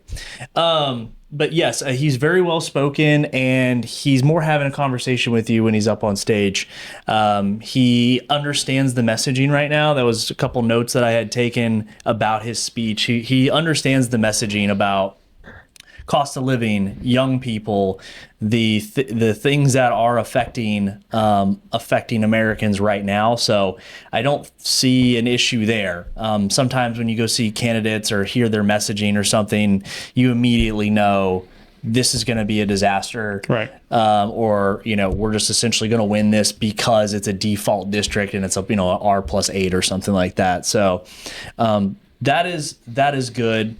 But yes, he's very well spoken, and he's more having a conversation with you when he's up on stage. He understands the messaging right now. That was a couple notes that I had taken about his speech. He understands the messaging about cost of living, young people, the things that are affecting Americans right now. So I don't see an issue there. Sometimes when you go see candidates or hear their messaging or something, you immediately know this is going to be a disaster, right? Or we're just essentially going to win this because it's a default district and it's a a R+8 or something like that. So that is good.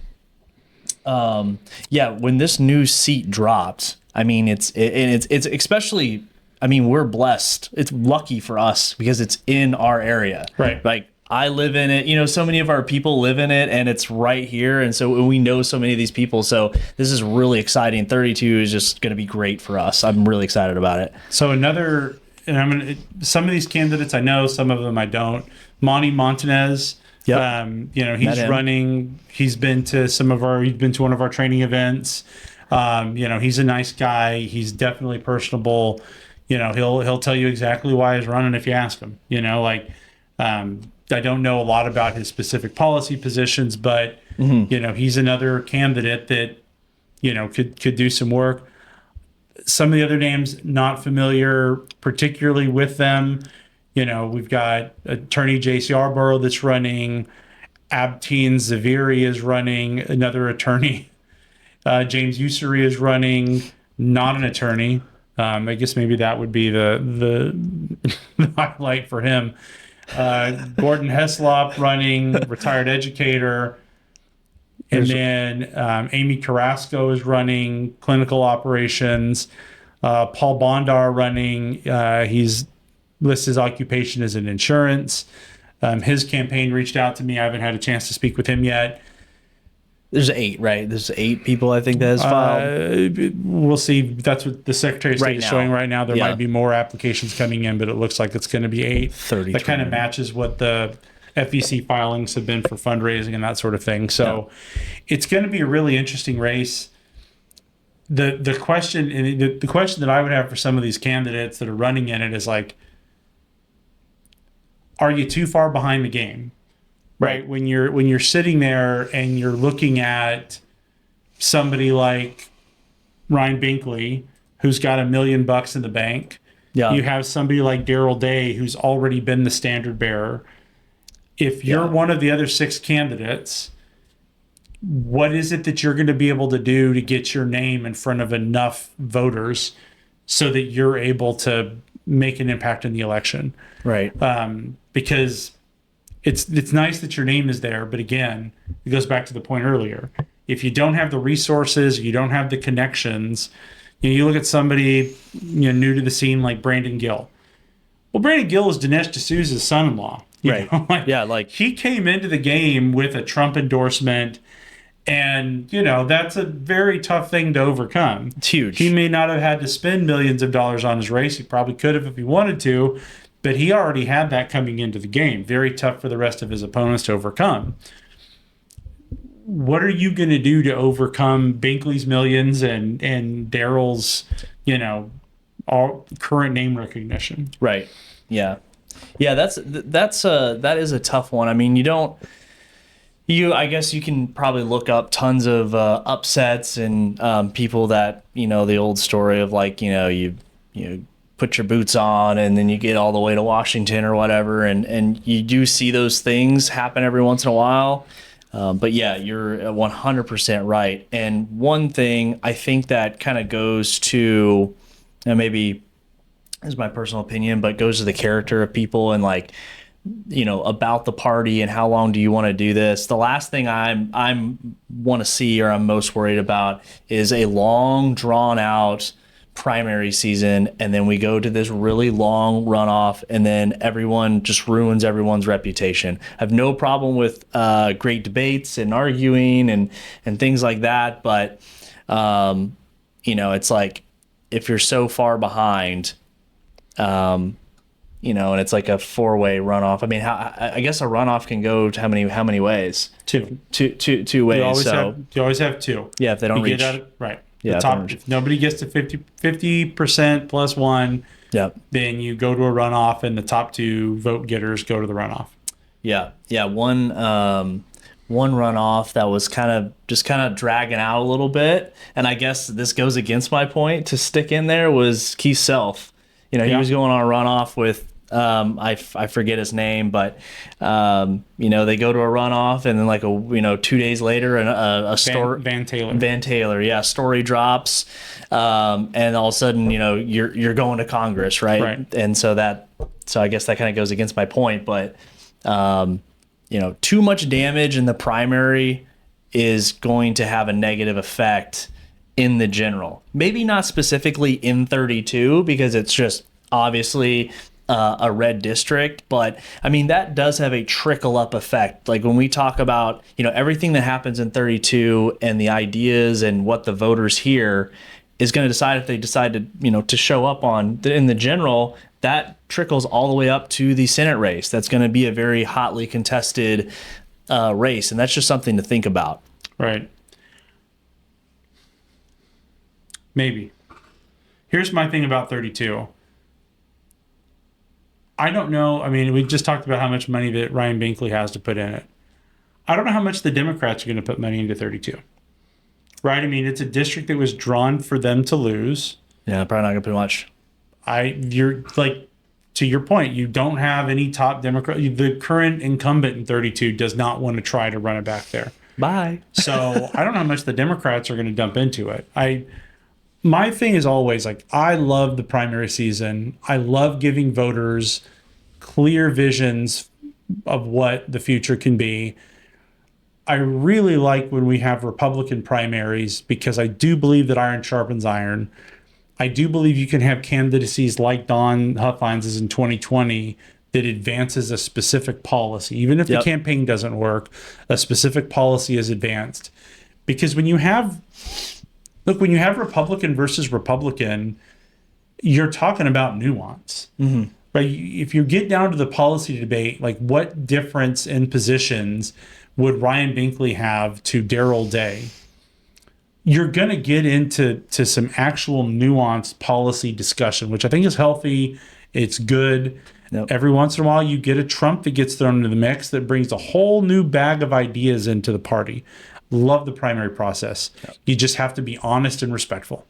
When this new seat dropped, I mean, it's especially, I mean, we're blessed. It's lucky for us because it's in our area, right? Like I live in it, so many of our people live in it and it's right here. And so we know so many of these people. So this is really exciting. 32 is just going to be great for us. I'm really excited about it. So some of these candidates I know, some of them I don't. Monty Montanez. Yep. He's running. He's been to one of our training events. He's a nice guy. He's definitely personable. He'll tell you exactly why he's running if you ask him. I don't know a lot about his specific policy positions, but he's another candidate that could do some work. Some of the other names not familiar particularly with them. We've got attorney J.C. Arborough that's running. Abtine Zaviri is running. Another attorney, James Ussery, is running. Not an attorney. I guess maybe that would be the highlight for him. Gordon Heslop running, retired educator. And then Amy Carrasco is running clinical operations. Paul Bondar running. He's lists his occupation as an insurance. His campaign reached out to me. I haven't had a chance to speak with him yet. There's 8, right? There's 8 people, I think, that has filed. We'll see. That's what the Secretary of State is showing right now. There Yeah. might be more applications coming in, but it looks like it's going to be 8. 30. That kind of matches what the FEC filings have been for fundraising and that sort of thing. So it's going to be a really interesting race. The question that I would have for some of these candidates that are running in it is like, are you too far behind the game? Right. When you're sitting there and you're looking at somebody like Ryan Binkley, who's got $1 million in the bank. Yeah. You have somebody like Darrell Day, who's already been the standard bearer. If you're one of the other 6 candidates, what is it that you're going to be able to do to get your name in front of enough voters so that you're able to make an impact in the election? Right. Because it's nice that your name is there, but again, it goes back to the point earlier. If you don't have the resources, you don't have the connections, you look at somebody new to the scene like Brandon Gill. Well, Brandon Gill is Dinesh D'Souza's son-in-law. Right. He came into the game with a Trump endorsement, and that's a very tough thing to overcome. It's huge. He may not have had to spend millions of dollars on his race. He probably could have if he wanted to, but he already had that coming into the game. Very tough for the rest of his opponents to overcome. What are you going to do to overcome Binkley's millions and Darrell's, all current name recognition? Right. Yeah. Yeah. That is a tough one. I mean, I guess you can probably look up tons of upsets and people that, the old story of like, you put your boots on and then you get all the way to Washington or whatever. And you do see those things happen every once in a while. But yeah, you're 100% right. And one thing I think that kind of goes to, and maybe is my personal opinion, but goes to the character of people and like about the party and how long do you want to do this. The last thing I'm want to see, or I'm most worried about, is a long drawn out primary season, and then we go to this really long runoff, and then everyone just ruins everyone's reputation. I have no problem with great debates and arguing and things like that, but it's like, if you're so far behind, and it's like a 4-way runoff. I mean, I guess a runoff can go to how many ways? Two ways. You always have two. Yeah, if they don't reach. Right. Yeah, if nobody gets to 50% plus one, then you go to a runoff, and the top 2 vote getters go to the runoff. Yeah. One runoff that was kind of dragging out a little bit, and I guess this goes against my point to stick in there, was Keith Self. He was going on a runoff with I forget his name, but they go to a runoff, and then 2 days later, a story. Van Taylor, yeah, story drops, and all of a sudden, you're going to Congress, right? And so I guess that kind of goes against my point, but too much damage in the primary is going to have a negative effect in the general. Maybe not specifically in 32, because it's just obviously a red district, but I mean, that does have a trickle up effect. Like when we talk about, everything that happens in 32 and the ideas and what the voters hear is going to decide if they decide to, to show up in the general. That trickles all the way up to the Senate race. That's going to be a very hotly contested race, and that's just something to think about. Right. Maybe. Here's my thing about 32. I don't know. I mean, we just talked about how much money that Ryan Binkley has to put in it. I don't know how much the Democrats are going to put money into 32. Right? I mean, it's a district that was drawn for them to lose. Yeah, probably not going to put much. You're like, to your point, you don't have any top Democrat. The current incumbent in 32 does not want to try to run it back there. Bye. So I don't know how much the Democrats are going to dump into it. My thing is always like, I love the primary season. I love giving voters clear visions of what the future can be. I really like when we have Republican primaries, because I do believe that iron sharpens iron. I do believe you can have candidacies like Don Huffines in 2020 that advances a specific policy. Even if the campaign doesn't work, a specific policy is advanced. Because when you have Republican versus Republican, you're talking about nuance. Mm-hmm. Right? If you get down to the policy debate, like what difference in positions would Ryan Binkley have to Darrell Day? You're going to get into some actual nuanced policy discussion, which I think is healthy. It's good. Yep. Every once in a while, you get a Trump that gets thrown into the mix that brings a whole new bag of ideas into the party. Love the primary process. Yep. You just have to be honest and respectful.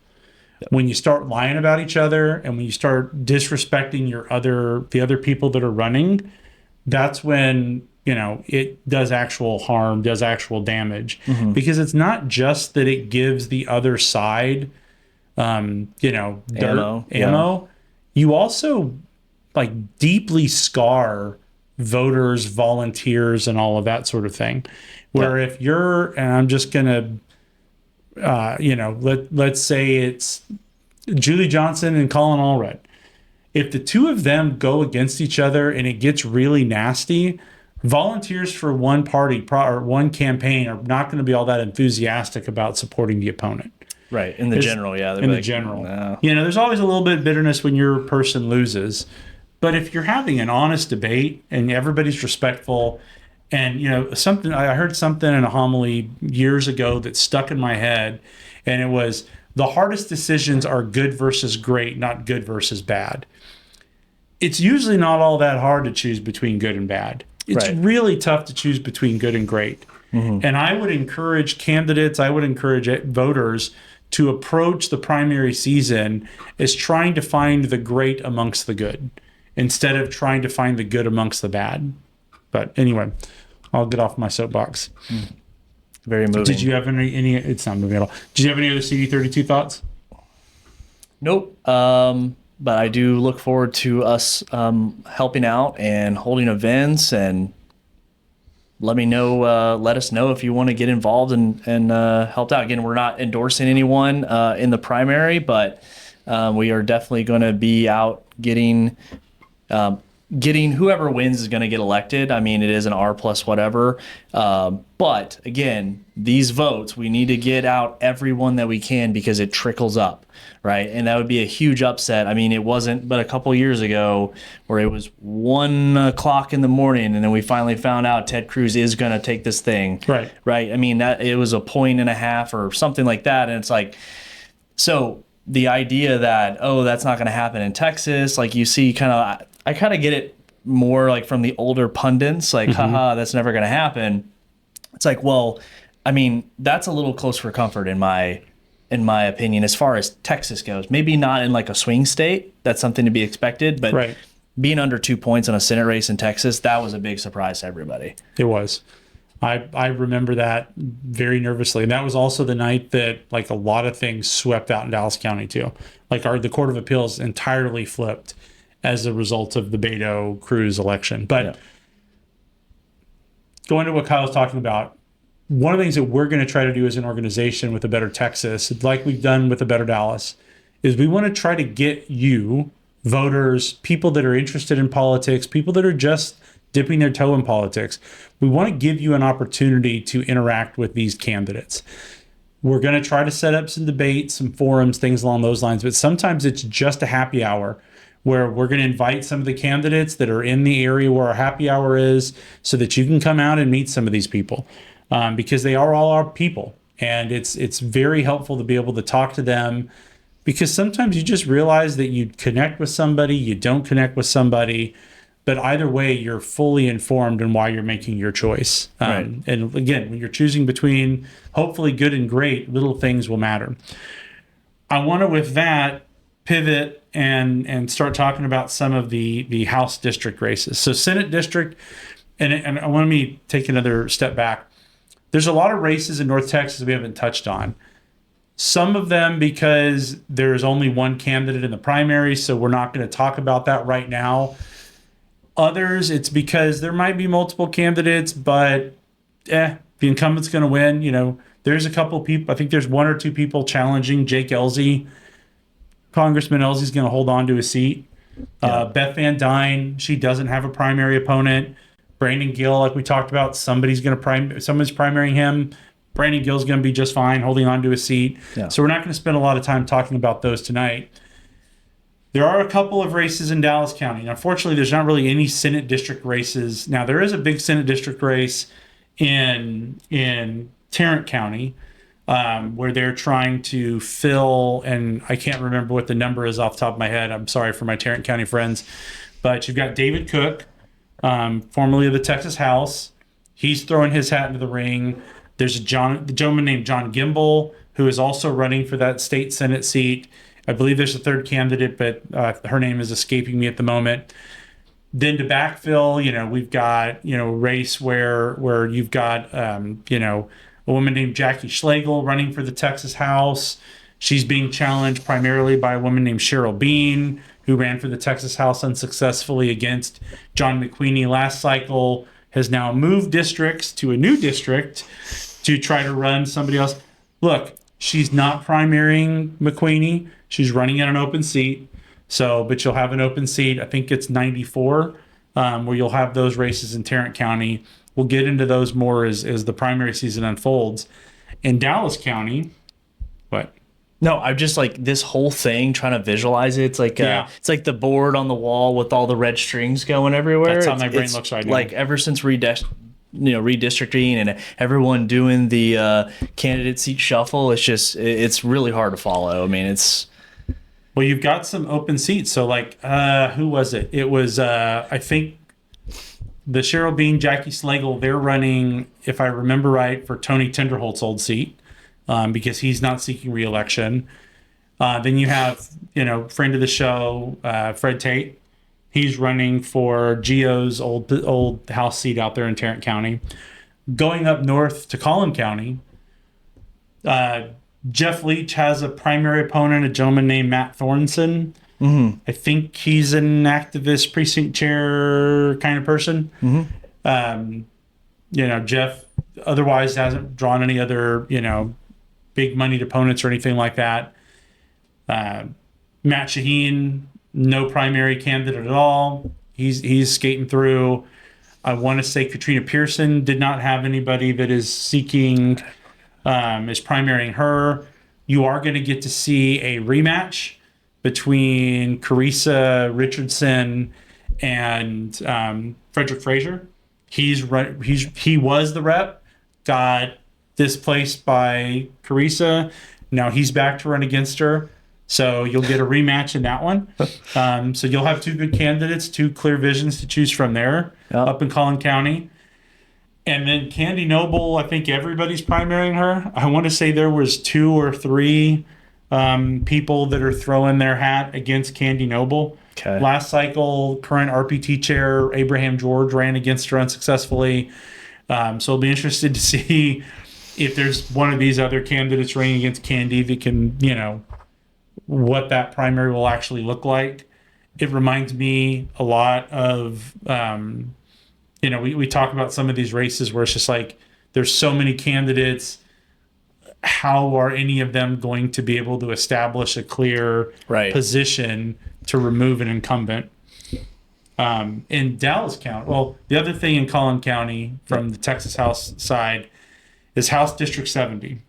Yep. When you start lying about each other and when you start disrespecting the other people that are running, that's when it does actual harm, does actual damage. Mm-hmm. Because it's not just that it gives the other side, ammo. Yeah. You also deeply scar voters, volunteers, and all of that sort of thing. Where if you're, and I'm just gonna, let's say it's Julie Johnson and Colin Allred. If the two of them go against each other and it gets really nasty, volunteers for one party or one campaign are not going to be all that enthusiastic about supporting the opponent. Right. In the general, yeah. In the general. No. There's always a little bit of bitterness when your person loses. But if you're having an honest debate and everybody's respectful, and I heard something in a homily years ago that stuck in my head, and it was, the hardest decisions are good versus great, not good versus bad. It's usually not all that hard to choose between good and bad. It's really tough to choose between good and great. Mm-hmm. And I would encourage candidates, I would encourage voters to approach the primary season as trying to find the great amongst the good, instead of trying to find the good amongst the bad. But anyway, I'll get off my soapbox. Very moving. Did you have any? It's not moving at all. Did you have any other CD32 thoughts? Nope. but I do look forward to us helping out and holding events, and let us know if you want to get involved and help out. Again, we're not endorsing anyone in the primary, but we are definitely going to be out getting whoever wins is going to get elected. I mean, it is an R plus whatever. But again, these votes, we need to get out everyone that we can because it trickles up, right? And that would be a huge upset. I mean, it wasn't but a couple years ago where it was 1 o'clock in the morning and then we finally found out Ted Cruz is going to take this thing. Right. Right. I mean, that it was a point and a half or something like that. And it's like, so the idea that, oh, that's not going to happen in Texas, like you see I kind of get it more like from the older pundits, like, haha, that's never going to happen. It's like, well, I mean, that's a little close for comfort in my opinion, as far as Texas goes. Maybe not in like a swing state. That's something to be expected. But being under 2 points on a Senate race in Texas, that was a big surprise to everybody. It was. I remember that very nervously. And that was also the night that like a lot of things swept out in Dallas County too. Like the Court of Appeals entirely flipped as a result of the Beto Cruz election. But going to what Kyle's talking about, one of the things that we're going to try to do as an organization with a Better Texas, like we've done with a Better Dallas, is we want to try to get you, voters, people that are interested in politics, people that are just dipping their toe in politics, we want to give you an opportunity to interact with these candidates. We're going to try to set up some debates, some forums, things along those lines, but sometimes it's just a happy hour where we're going to invite some of the candidates that are in the area where our happy hour is so that you can come out and meet some of these people. Because they are all our people, and it's very helpful to be able to talk to them, because sometimes you just realize that you connect with somebody, you don't connect with somebody, but either way, you're fully informed in why you're making your choice. And again, when you're choosing between hopefully good and great, little things will matter. I want to, with that, pivot and start talking about some of the House district races. So Senate district, and I want me to take another step back. There's a lot of races in North Texas we haven't touched on. Some of them because there's only one candidate in the primary, so we're not going to talk about that right now. Others, it's because there might be multiple candidates, but the incumbent's going to win. You know, there's a couple people. I think there's one or two people challenging Jake Ellzey. Congressman Ellzey's going to hold on to his seat. Beth Van Dyne, she doesn't have a primary opponent. Brandon Gill, like we talked about, somebody's primarying him. Brandon Gill's going to be just fine holding on to his seat. Yeah. So we're not going to spend a lot of time talking about those tonight. There are a couple of races in Dallas County. Now, unfortunately, there's not really any Senate district races. Now, there is a big Senate district race in Tarrant County where they're trying to fill, and I can't remember what the number is off the top of my head. I'm sorry for my Tarrant County friends. But you've got David Cook, formerly of the Texas House. He's throwing his hat into the ring. There's a gentleman named John Gimbel, who is also running for that state Senate seat. I believe there's a third candidate, but her name is escaping me at the moment. Then to backfill, we've got, a race where you've got, a woman named Jackie Schlegel running for the Texas House. She's being challenged primarily by a woman named Cheryl Bean, who ran for the Texas House unsuccessfully against John McQueenie last cycle, has now moved districts to a new district to try to run somebody else. Look, she's not primarying McQueenie. She's running in an open seat. But you'll have an open seat. I think it's 94, where you'll have those races in Tarrant County. We'll get into those more as the primary season unfolds. In Dallas County, what? No, I'm just like this whole thing trying to visualize it. It's like it's like the board on the wall with all the red strings going everywhere. That's how my brain looks right now. Like ever since redistricting and everyone doing the candidate seat shuffle, it's really hard to follow. I mean, well, you've got some open seats. So like, who was it? It was I think the Cheryl Bean, Jackie Schlegel. They're running, if I remember right, for Tony Tinderholt's old seat. Because he's not seeking re-election. Then you have, friend of the show, Fred Tate. He's running for Gio's old house seat out there in Tarrant County. Going up north to Collin County, Jeff Leach has a primary opponent, a gentleman named Matt Thornson. I think he's an activist precinct chair kind of person. Jeff otherwise hasn't drawn any other, big moneyed opponents or anything like that. Matt Shaheen, no primary candidate at all. He's skating through. I want to say Katrina Pearson did not have anybody that is seeking, is primarying her. You are going to get to see a rematch between Carissa Richardson and Frederick Frazier. He was the rep, got displaced by Carissa. Now he's back to run against her. So you'll get a rematch in that one. So you'll have two good candidates, two clear visions to choose from there up in Collin County. And then Candy Noble, I think everybody's primarying her. I want to say there was 2 or 3 people that are throwing their hat against Candy Noble. Okay. Last cycle, current RPT chair Abraham George ran against her unsuccessfully. So I'll be interested to see if there's one of these other candidates running against Candy that can, what that primary will actually look like. It reminds me a lot of, we talk about some of these races where it's just like there's so many candidates. How are any of them going to be able to establish a clear position to remove an incumbent? In Dallas County, well, the other thing in Collin County from the Texas House side is House District 70.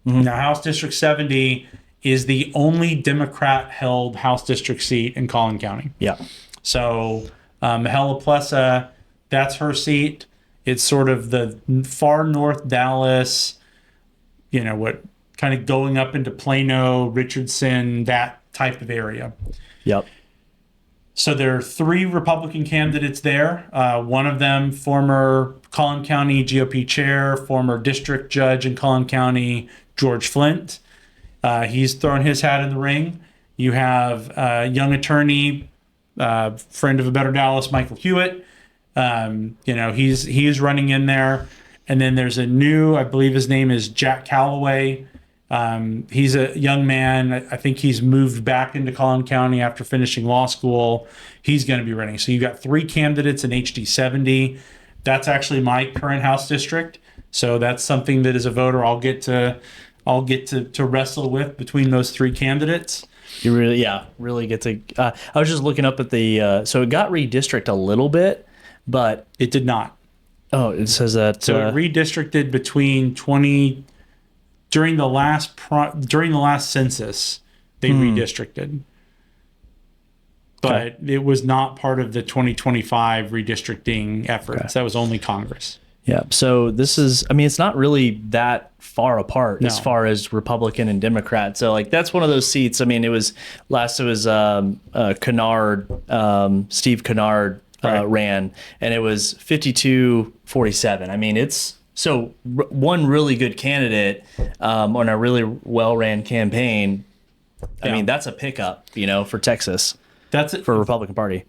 Now, House District 70 is the only Democrat-held House District seat in Collin County. Yeah. So Mahela Plessa, that's her seat. It's sort of the far north Dallas, what kind of going up into Plano, Richardson, that type of area. Yep. So there are 3 Republican candidates there. One of them, former Collin County GOP chair, former district judge in Collin County, George Flint. He's thrown his hat in the ring. You have young attorney, friend of a Better Dallas, Michael Hewitt. He's running in there. And then there's a new, I believe his name is Jack Calloway. He's a young man. I think he's moved back into Collin County after finishing law school. He's going to be running. So you've got 3 candidates in HD 70. That's actually my current House district. So that's something that as a voter I'll get to wrestle with between those 3 candidates. You really get to. I was just looking up at the. So it got redistricted a little bit, but it did not. Oh, it says that. So it redistricted between during the last census, they redistricted, but it was not part of the 2025 redistricting efforts. Okay. That was only Congress. Yeah. So this is, it's not really that far apart as far as Republican and Democrat. So that's one of those seats. It was Kennard, Steve Kennard ran, and it was 52-47. It's one really good candidate on a really well-ran campaign. That's a pickup, for Texas. That's it for Republican Party.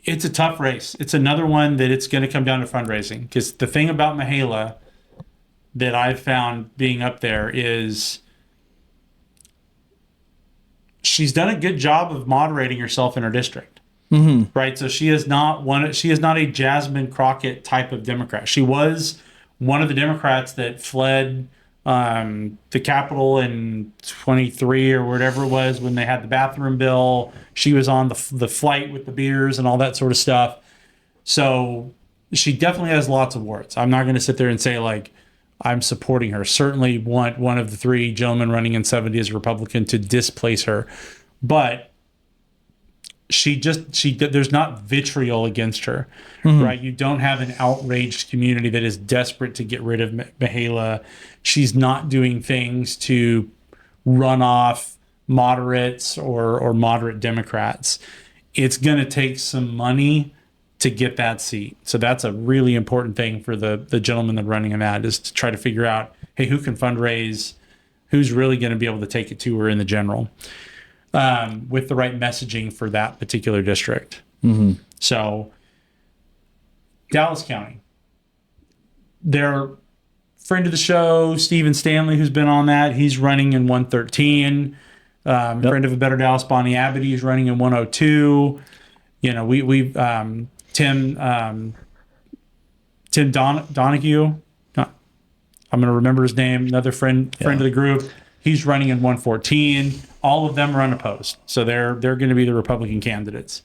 It's a tough race. It's another one that it's going to come down to fundraising, because the thing about Mahela that I've found being up there is she's done a good job of moderating herself in her district. Right? So she is not a Jasmine Crockett type of Democrat. She was one of the Democrats that fled the Capitol in 23 or whatever it was when they had the bathroom bill. She was on the flight with the beers and all that sort of stuff. So she definitely has lots of warts. I'm not going to sit there and say I'm supporting her. Certainly want one of the 3 gentlemen running in 70 as a Republican to displace her, but there's not vitriol against her, right? You don't have an outraged community that is desperate to get rid of Mahela. She's not doing things to run off moderates or moderate Democrats. It's going to take some money to get that seat. So that's a really important thing for the gentleman that running in that, is to try to figure out, hey, who can fundraise, who's really going to be able to take it to her in the general. With the right messaging for that particular district. So Dallas County, their friend of the show, Stephen Stanley, who's been on that, he's running in 113. friend of a better Dallas, Bonnie Abity is running in 102. You know, we've Tim Donahue. I'm going to remember his name. Another friend of the group. He's running in 114. All of them are unopposed, so they're going to be the Republican candidates.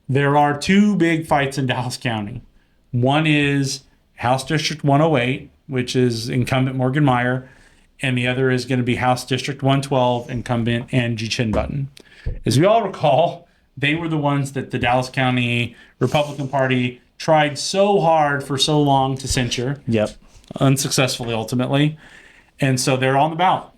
There are two big fights in Dallas County. One is House District 108, which is incumbent Morgan Meyer, and the other is going to be House District 112, incumbent Angie Chinbutton. As we all recall, they were the ones that the Dallas County Republican Party tried so hard for so long to censure. Yep. Unsuccessfully, ultimately. And so they're on the ballot.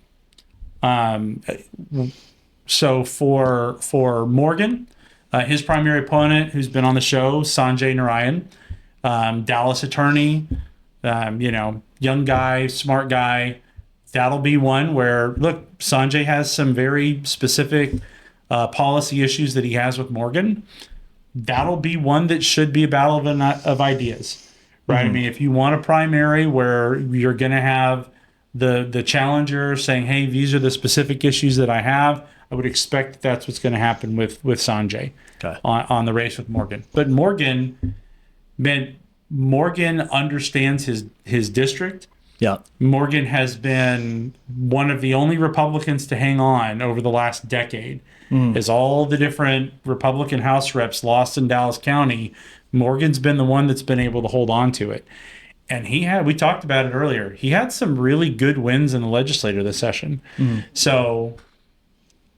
So for Morgan, his primary opponent, who's been on the show, Sanjay Narayan, Dallas attorney, young guy, smart guy. That'll be one where, look, Sanjay has some very specific policy issues that he has with Morgan. That'll be one that should be a battle of ideas, right? Mm-hmm. I mean, if you want a primary where you're going to have the challenger saying, hey, these are the specific issues that I have, I would expect that's what's going to happen with Sanjay on the race with Morgan. But Morgan understands his district. Yeah. Morgan has been one of the only Republicans to hang on over the last decade. As all the different Republican House reps lost in Dallas County, Morgan's been the one that's been able to hold on to it. And we talked about it earlier, he had some really good wins in the legislature this session. So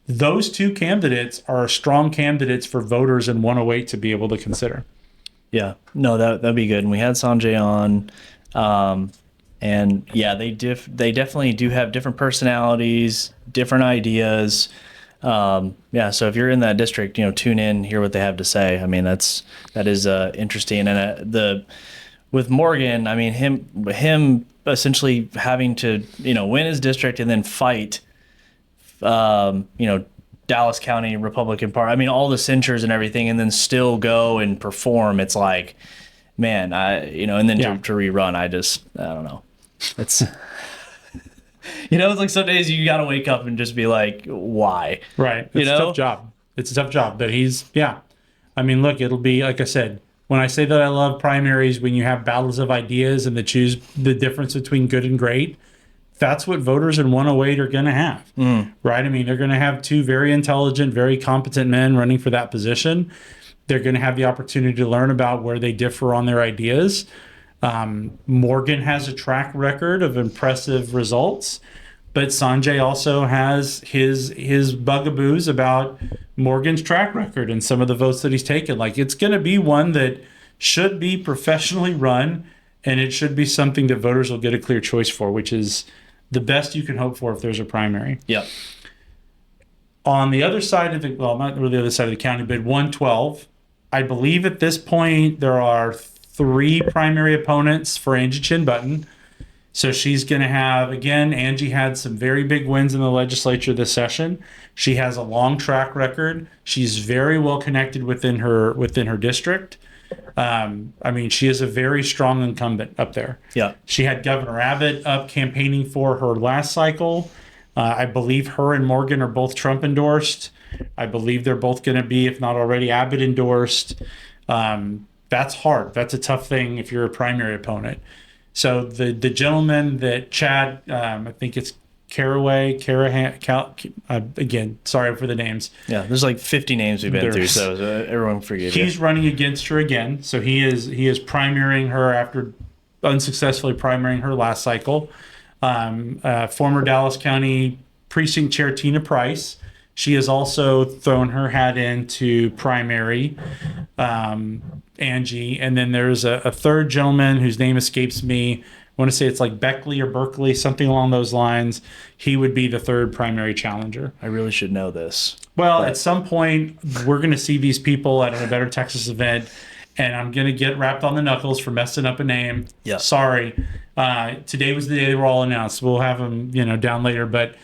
those two candidates are strong candidates for voters in 108 to be able to consider. Yeah, no, that'd be good. And we had Sanjay on, and yeah, they definitely do have different personalities, different ideas. Yeah, so if you're in that district, tune in, hear what they have to say. I mean, that is interesting. And with Morgan, I mean, him essentially having to win his district and then fight, Dallas County Republican Party. I mean, all the censures and everything, and then still go and perform. It's like, man, and then to rerun, I don't know. It's. It's like some days you got to wake up and just be like, why? Right. It's a tough job. It's a tough job. But I mean, look, it'll be, like I said, when I say that I love primaries, when you have battles of ideas and they choose the difference between good and great, that's what voters in 108 are going to have. Right? I mean, they're going to have two very intelligent, very competent men running for that position. They're going to have the opportunity to learn about where they differ on their ideas. Morgan has a track record of impressive results, but Sanjay also has his bugaboos about Morgan's track record and some of the votes that he's taken. Like, it's going to be one that should be professionally run, and it should be something that voters will get a clear choice for, which is the best you can hope for if there's a primary. Yeah. On the other side of not really the other side of the county, but 112, I believe at this point there are 3 primary opponents for Angie Chinbutton. So she's going to have, again, Angie had some very big wins in the legislature this session. She has a long track record. She's very well connected within her district. I mean, she is a very strong incumbent up there. Yeah. She had Governor Abbott up campaigning for her last cycle. I believe her and Morgan are both Trump endorsed. I believe they're both going to be, if not already, Abbott endorsed. That's hard. That's a tough thing if you're a primary opponent. So the gentleman that Chad, I think it's again, sorry for the names. Yeah, there's like 50 names we've been through, so everyone forgive you. He's running against her again. So he is primarying her after unsuccessfully primarying her last cycle. Former Dallas County Precinct Chair Tina Price. She has also thrown her hat into primary Angie. And then there's a third gentleman whose name escapes me. I want to say it's like Beckley or Berkeley, something along those lines. He would be the third primary challenger. I really should know this. Well, at some point, we're going to see these people at a Better Texas event, and I'm going to get wrapped on the knuckles for messing up a name. Yeah. Sorry. Today was the day they were all announced. We'll have them, down later. But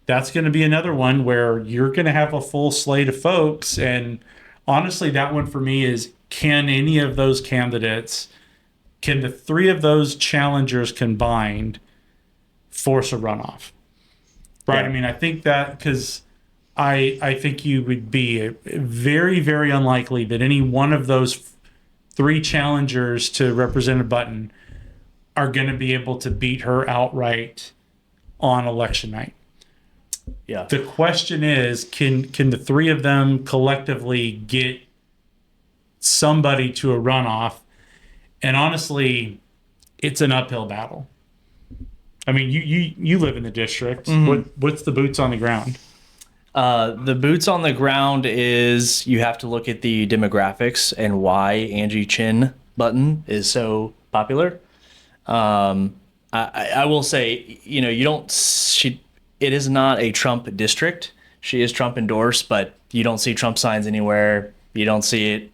that's going to be another one where you're going to have a full slate of folks. And honestly, that one for me is, can any of those candidates, can the 3 of those challengers combined force a runoff? right? Yeah. I mean, I think that because I think you would be very, very unlikely that any one of those three challengers to Representative Button are going to be able to beat her outright on election night. Yeah. The question is, can the three of them collectively get somebody to a runoff? And honestly, it's an uphill battle. I mean, you live in the district. What's the boots on the ground? The boots on the ground is you have to look at the demographics and why Angie Chin Button is so popular. I will say, you don't. It is not a Trump district. She is Trump endorsed, but you don't see Trump signs anywhere. You don't see it.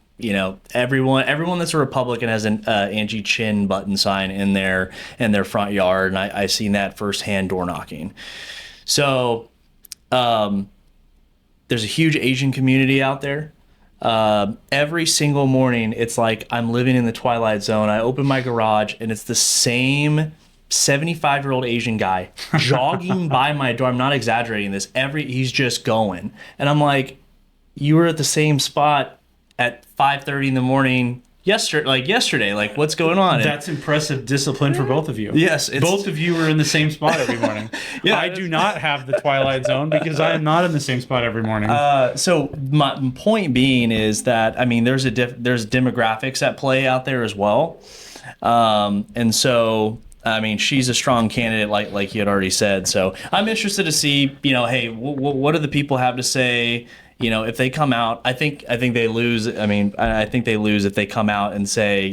Everyone that's a Republican has an Angie Chin Button sign in their front yard, and I've seen that firsthand door knocking. So, there's a huge Asian community out there. Every single morning, it's like I'm living in the Twilight Zone. I open my garage, and it's the same 75-year-old Asian guy jogging by my door. I'm not exaggerating this. He's just going. And I'm like, you were at the same spot at 5:30 in the morning yesterday. Like, what's going on? That's impressive discipline for both of you. Yes. Both of you are in the same spot every morning. Yeah, I do not have the Twilight Zone because I am not in the same spot every morning. So my point being is that, I mean, there's demographics at play out there as well. And so, I mean, she's a strong candidate, like you had already said. So I'm interested to see, hey, what do the people have to say? If they come out, I think they lose. I mean, I think they lose if they come out and say,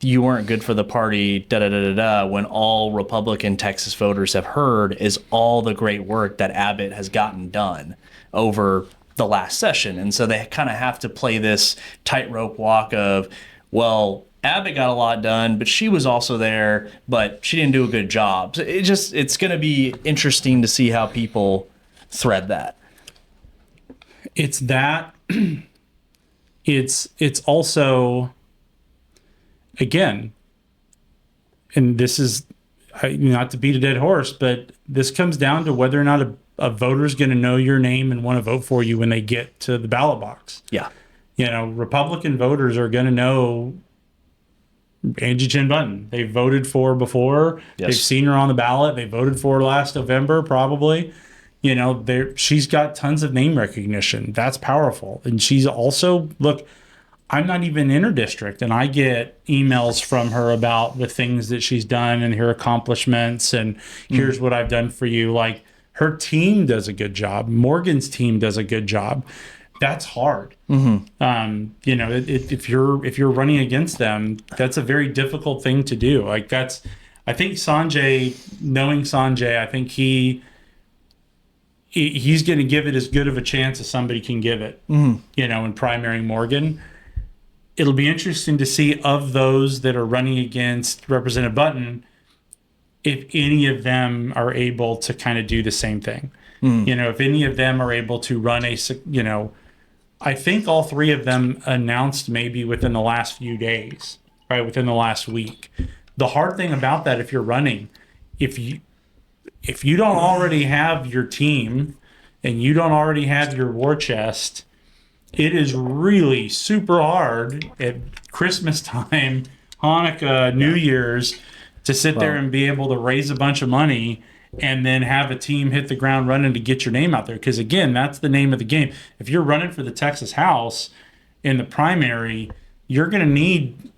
you weren't good for the party, when all Republican Texas voters have heard is all the great work that Abbott has gotten done over the last session. And so they kind of have to play this tightrope walk of, well, Abbott got a lot done, but she was also there, but she didn't do a good job. So it's going to be interesting to see how people thread that. It's that. It's also, again, and this is not to beat a dead horse, but this comes down to whether or not a voter is going to know your name and want to vote for you when they get to the ballot box. Yeah. Republican voters are going to know Angie Chin Button. They voted for her before. Yes. They've seen her on the ballot. They voted for her last November, probably. She's got tons of name recognition. That's powerful. And she's also, look, I'm not even in her district, and I get emails from her about the things that she's done and her accomplishments, and here's what I've done for you. Like, her team does a good job. Morgan's team does a good job. That's hard. If you're running against them, that's a very difficult thing to do. I think Sanjay, knowing Sanjay, I think he's going to give it as good of a chance as somebody can give it, in primary Morgan. It'll be interesting to see, of those that are running against Representative Button, if any of them are able to kind of do the same thing. If any of them are able to run I think all three of them announced maybe within the last few days, right, within the last week. The hard thing about that, if you're running, if you don't already have your team and you don't already have your war chest, it is really super hard at Christmas time, Hanukkah, New Year's, to sit there and be able to raise a bunch of money and then have a team hit the ground running to get your name out there. Because, again, that's the name of the game. If you're running for the Texas House in the primary, you're going to need,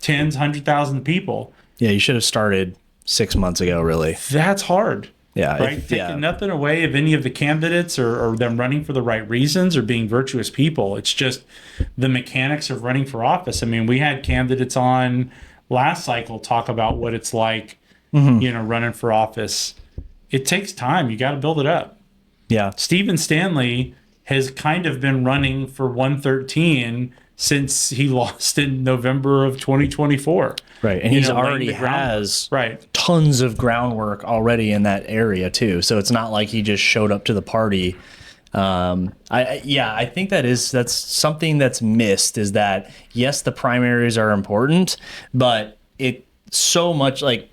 tens, 100,000 people. Yeah, you should have started 6 months ago, really. That's hard. Yeah. Right? Taking nothing away of any of the candidates or them running for the right reasons or being virtuous people. It's just the mechanics of running for office. I mean, we had candidates on last cycle talk about what it's like, running for office. It takes time. You got to build it up. Yeah. Stephen Stanley has kind of been running for 113 since he lost in November of 2024. Right. And he's already has tons of groundwork already in that area too. So it's not like he just showed up to the party. I think that's something that's missed, is that, yes, the primaries are important, but it so much, like,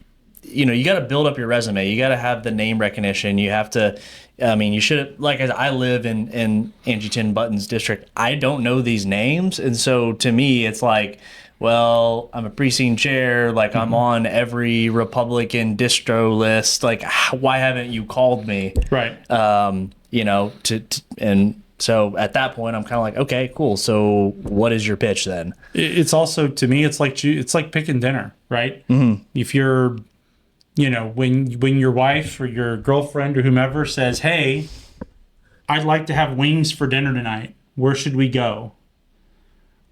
you got to build up your resume. You got to have the name recognition. You have to, I mean, you should, like, I live in Angie Tin Button's district. I don't know these names. And so to me, it's like, well, I'm a precinct chair. Like, I'm on every Republican distro list. Like, why haven't you called me? Right. And so at that point, I'm kind of like, okay, cool. So what is your pitch then? It's also, to me, it's like picking dinner, right? Mm-hmm. If you're, when your wife or your girlfriend or whomever says, hey, I'd like to have wings for dinner tonight, where should we go?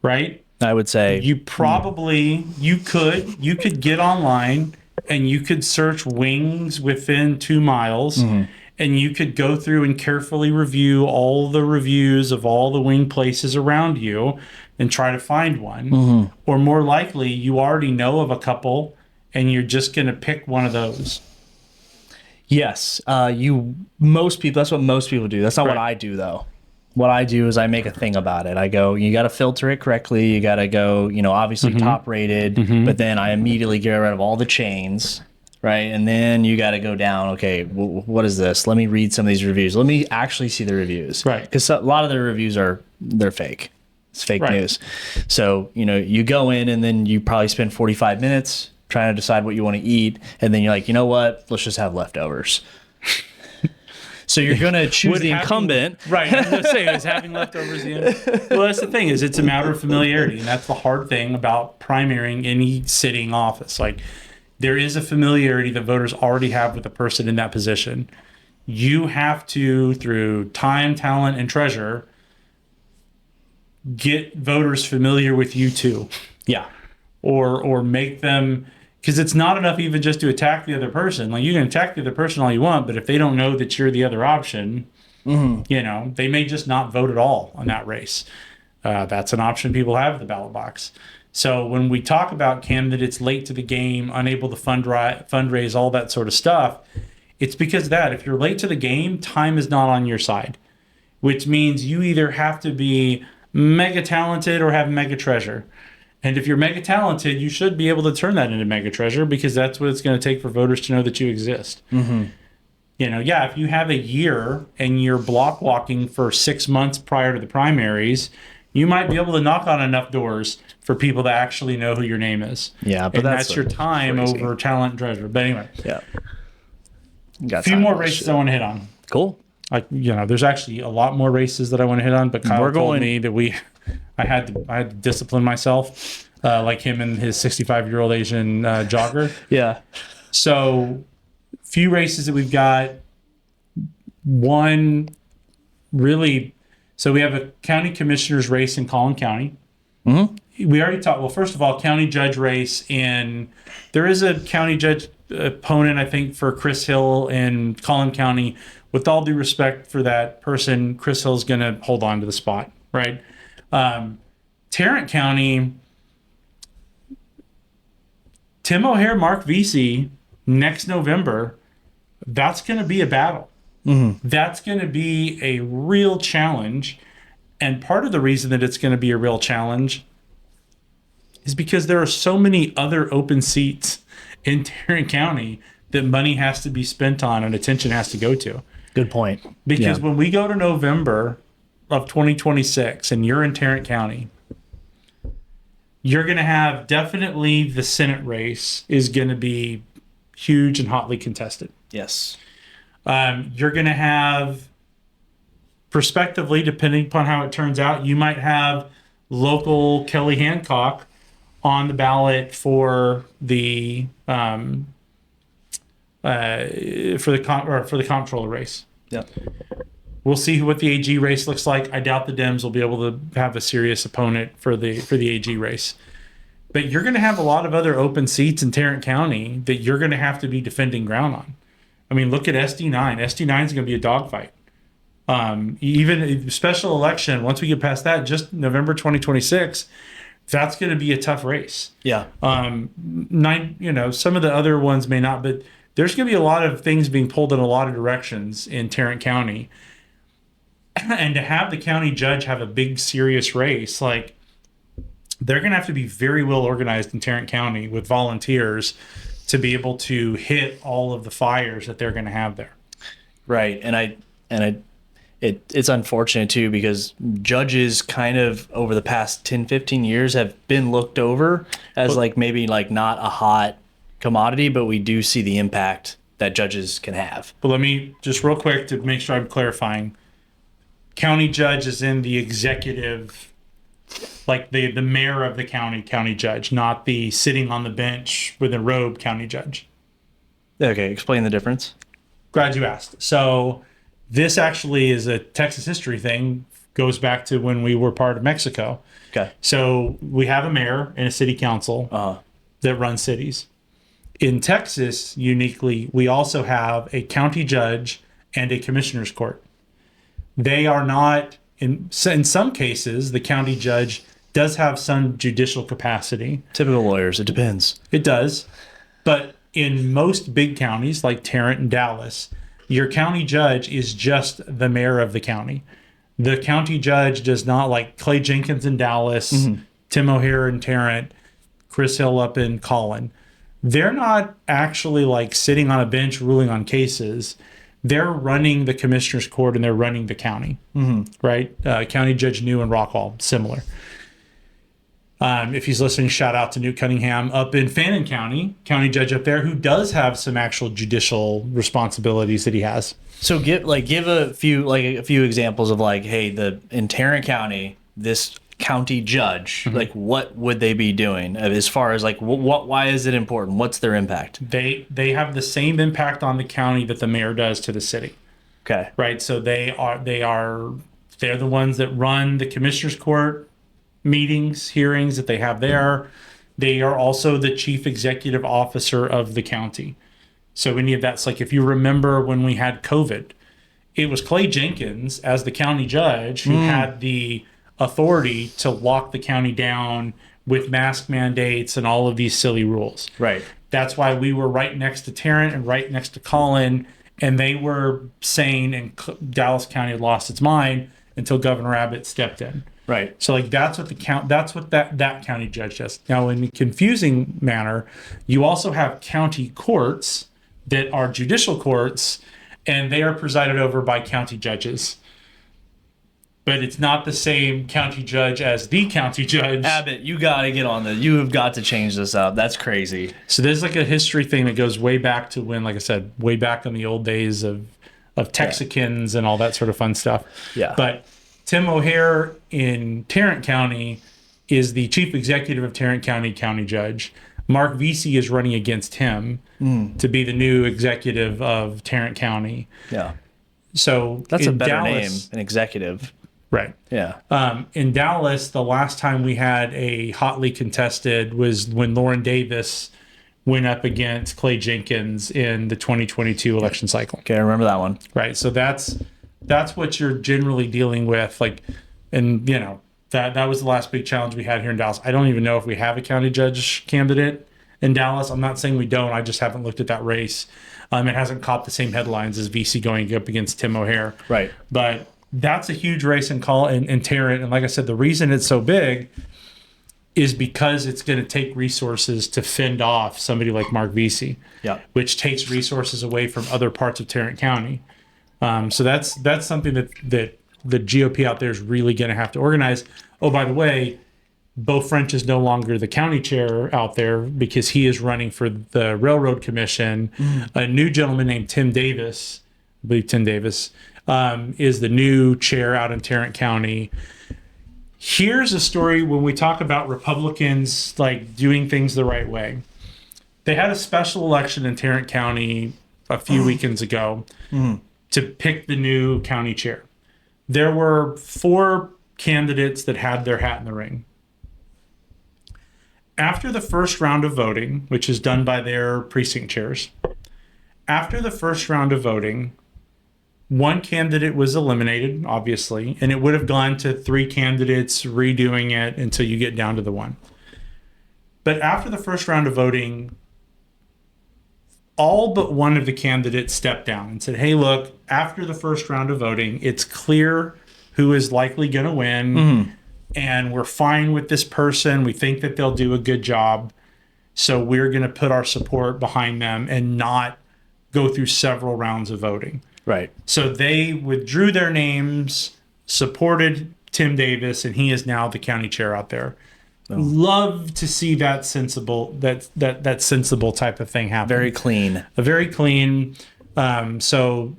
Right? I would say you probably, you could get online and you could search wings within 2 miles. Mm-hmm. And you could go through and carefully review all the reviews of all the wing places around you and try to find one. Mm-hmm. Or more likely, you already know of a couple and you're just going to pick one of those. Yes. Most people, that's what most people do. That's not what I do, though. What I do is I make a thing about it. I go, you got to filter it correctly. You got to go, obviously mm-hmm. top rated, mm-hmm. but then I immediately get rid of all the chains. Right. And then you got to go down. Okay, what is this? Let me read some of these reviews. Let me actually see the reviews. Right. Because a lot of the reviews they're fake. It's fake news. So, you go in and then you probably spend 45 minutes trying to decide what you want to eat. And then you're like, you know what? Let's just have leftovers. So you're going to choose the incumbent. Right. I'm going to say, is having leftovers the end? Well, that's the thing, is it's a matter of familiarity. And that's the hard thing about primarying any sitting office. Like, there is a familiarity that voters already have with the person in that position. You have to, through time, talent, and treasure, get voters familiar with you too. Yeah. Or make them, because it's not enough even just to attack the other person. Like, you can attack the other person all you want, but if they don't know that you're the other option, mm-hmm. They may just not vote at all on that race. That's an option people have at the ballot box. So when we talk about candidates late to the game, unable to fundraise, all that sort of stuff, it's because of that. If you're late to the game, time is not on your side, which means you either have to be mega talented or have mega treasure. And if you're mega talented, you should be able to turn that into mega treasure, because that's what it's going to take for voters to know that you exist. Mm-hmm. If you have a year and you're block walking for 6 months prior to the primaries, you might be able to knock on enough doors for people to actually know who your name is. Yeah, but that's your time crazy. Over talent and treasure. But anyway, yeah. A few more races I want to hit on. Cool. There's actually a lot more races that I want to hit on, but Kyle told me that I had to discipline myself, like him and his 65-year-old Asian jogger. Yeah. So, few races that we've got. One really. So we have a county commissioner's race in Collin County. Mm-hmm. We already talked. Well, first of all, county judge race there is a county judge opponent, I think, for Chris Hill in Collin County. With all due respect for that person, Chris Hill's going to hold on to the spot, right? Tarrant County, Tim O'Hare, Mark Veasey, next November, that's going to be a battle. Mm-hmm. That's going to be a real challenge. And part of the reason that it's going to be a real challenge is because there are so many other open seats in Tarrant County that money has to be spent on and attention has to go to. Good point. Because when we go to November of 2026 and you're in Tarrant County, you're going to have definitely the Senate race is going to be huge and hotly contested. Yes. You're going to have, prospectively, depending upon how it turns out, you might have local Kelly Hancock on the ballot for the comptroller race. Yep. We'll see what the AG race looks like. I doubt the Dems will be able to have a serious opponent for the AG race. But you're going to have a lot of other open seats in Tarrant County that you're going to have to be defending ground on. I mean, look at SD9. SD9 is going to be a dogfight. Even a special election, once we get past that, just November 2026, that's going to be a tough race. Yeah. Some of the other ones may not, but there's going to be a lot of things being pulled in a lot of directions in Tarrant County. And to have the county judge have a big, serious race, they're going to have to be very well organized in Tarrant County with volunteers to be able to hit all of the fires that they're going to have there. Right. It's unfortunate too, because judges kind of over the past 10, 15 years have been looked over as maybe not a hot commodity, but we do see the impact that judges can have. But let me just real quick to make sure I'm clarifying. County judge is in the executive, like the mayor of the county judge, not the sitting on the bench with a robe county judge. Okay, explain the difference. Glad you asked. So this actually is a Texas history thing, goes back to when we were part of Mexico. Okay. So we have a mayor and a city council that run cities. In Texas, uniquely, we also have a county judge and a commissioner's court. They are not, in some cases, the county judge does have some judicial capacity. Typical lawyers, it depends. It does. But in most big counties like Tarrant and Dallas, your county judge is just the mayor of the county. The county judge does not, like Clay Jenkins in Dallas, Tim O'Hare in Tarrant, Chris Hill up in Collin. They're not actually like sitting on a bench ruling on cases. They're running the commissioner's court and they're running the county, right? County Judge New in Rockall, similar. If he's listening, shout out to Newt Cunningham up in Fannin County, county judge up there, who does have some actual judicial responsibilities that he has. So give a few examples of hey, in Tarrant County, this county judge, what would they be doing as far as why is it important? What's their impact? They have the same impact on the county that the mayor does to the city. Okay. Right. So they're the ones that run the commissioner's court meetings, hearings that they have there. They are also the chief executive officer of the county. So any of that's if you remember when we had COVID, it was Clay Jenkins as the county judge who had the authority to lock the county down with mask mandates and all of these silly rules. Right. That's why we were right next to Tarrant and right next to Collin, and they were sane, and Dallas County had lost its mind until Governor Abbott stepped in. Right. So that's what that county judge does. Now, in a confusing manner, you also have county courts that are judicial courts, and they are presided over by county judges. But it's not the same county judge as the county judge. Abbott, you got to get on you have got to change this up. That's crazy. So there's a history thing that goes way back to when, like I said, way back in the old days of Texicans and all that sort of fun stuff. Yeah. But Tim O'Hare in Tarrant County is the chief executive of Tarrant County county judge. Mark Veasey is running against him to be the new executive of Tarrant County. Yeah. So that's a better Dallas, name, an executive. Right. Yeah. In Dallas, the last time we had a hotly contested was when Lauren Davis went up against Clay Jenkins in the 2022 election cycle. Okay, I remember that one. Right. So that's what you're generally dealing with. And that was the last big challenge we had here in Dallas. I don't even know if we have a county judge candidate in Dallas. I'm not saying we don't. I just haven't looked at that race. It hasn't caught the same headlines as Veasey going up against Tim O'Hare. Right. But that's a huge race in Tarrant. And like I said, the reason it's so big is because it's going to take resources to fend off somebody like Mark Veasey, which takes resources away from other parts of Tarrant County. So that's something that the GOP out there is really going to have to organize. Oh, by the way, Beau French is no longer the county chair out there because he is running for the Railroad Commission. A new gentleman named Tim Davis, I believe Tim Davis, is the new chair out in Tarrant County. Here's a story when we talk about Republicans doing things the right way. They had a special election in Tarrant County a few weekends ago to pick the new county chair. There were 4 candidates that had their hat in the ring. After the first round of voting, which is done by their precinct chairs, after the first round of voting, one candidate was eliminated, obviously, and it would have gone to 3 candidates redoing it until you get down to the one. But after the first round of voting, all but one of the candidates stepped down and said, hey, look, after the first round of voting, it's clear who is likely going to win, and we're fine with this person. We think that they'll do a good job. So we're going to put our support behind them and not go through several rounds of voting. Right. So they withdrew their names, supported Tim Davis, and he is now the county chair out there. Oh. Love to see that sensible type of thing happen. Very clean. Very clean. So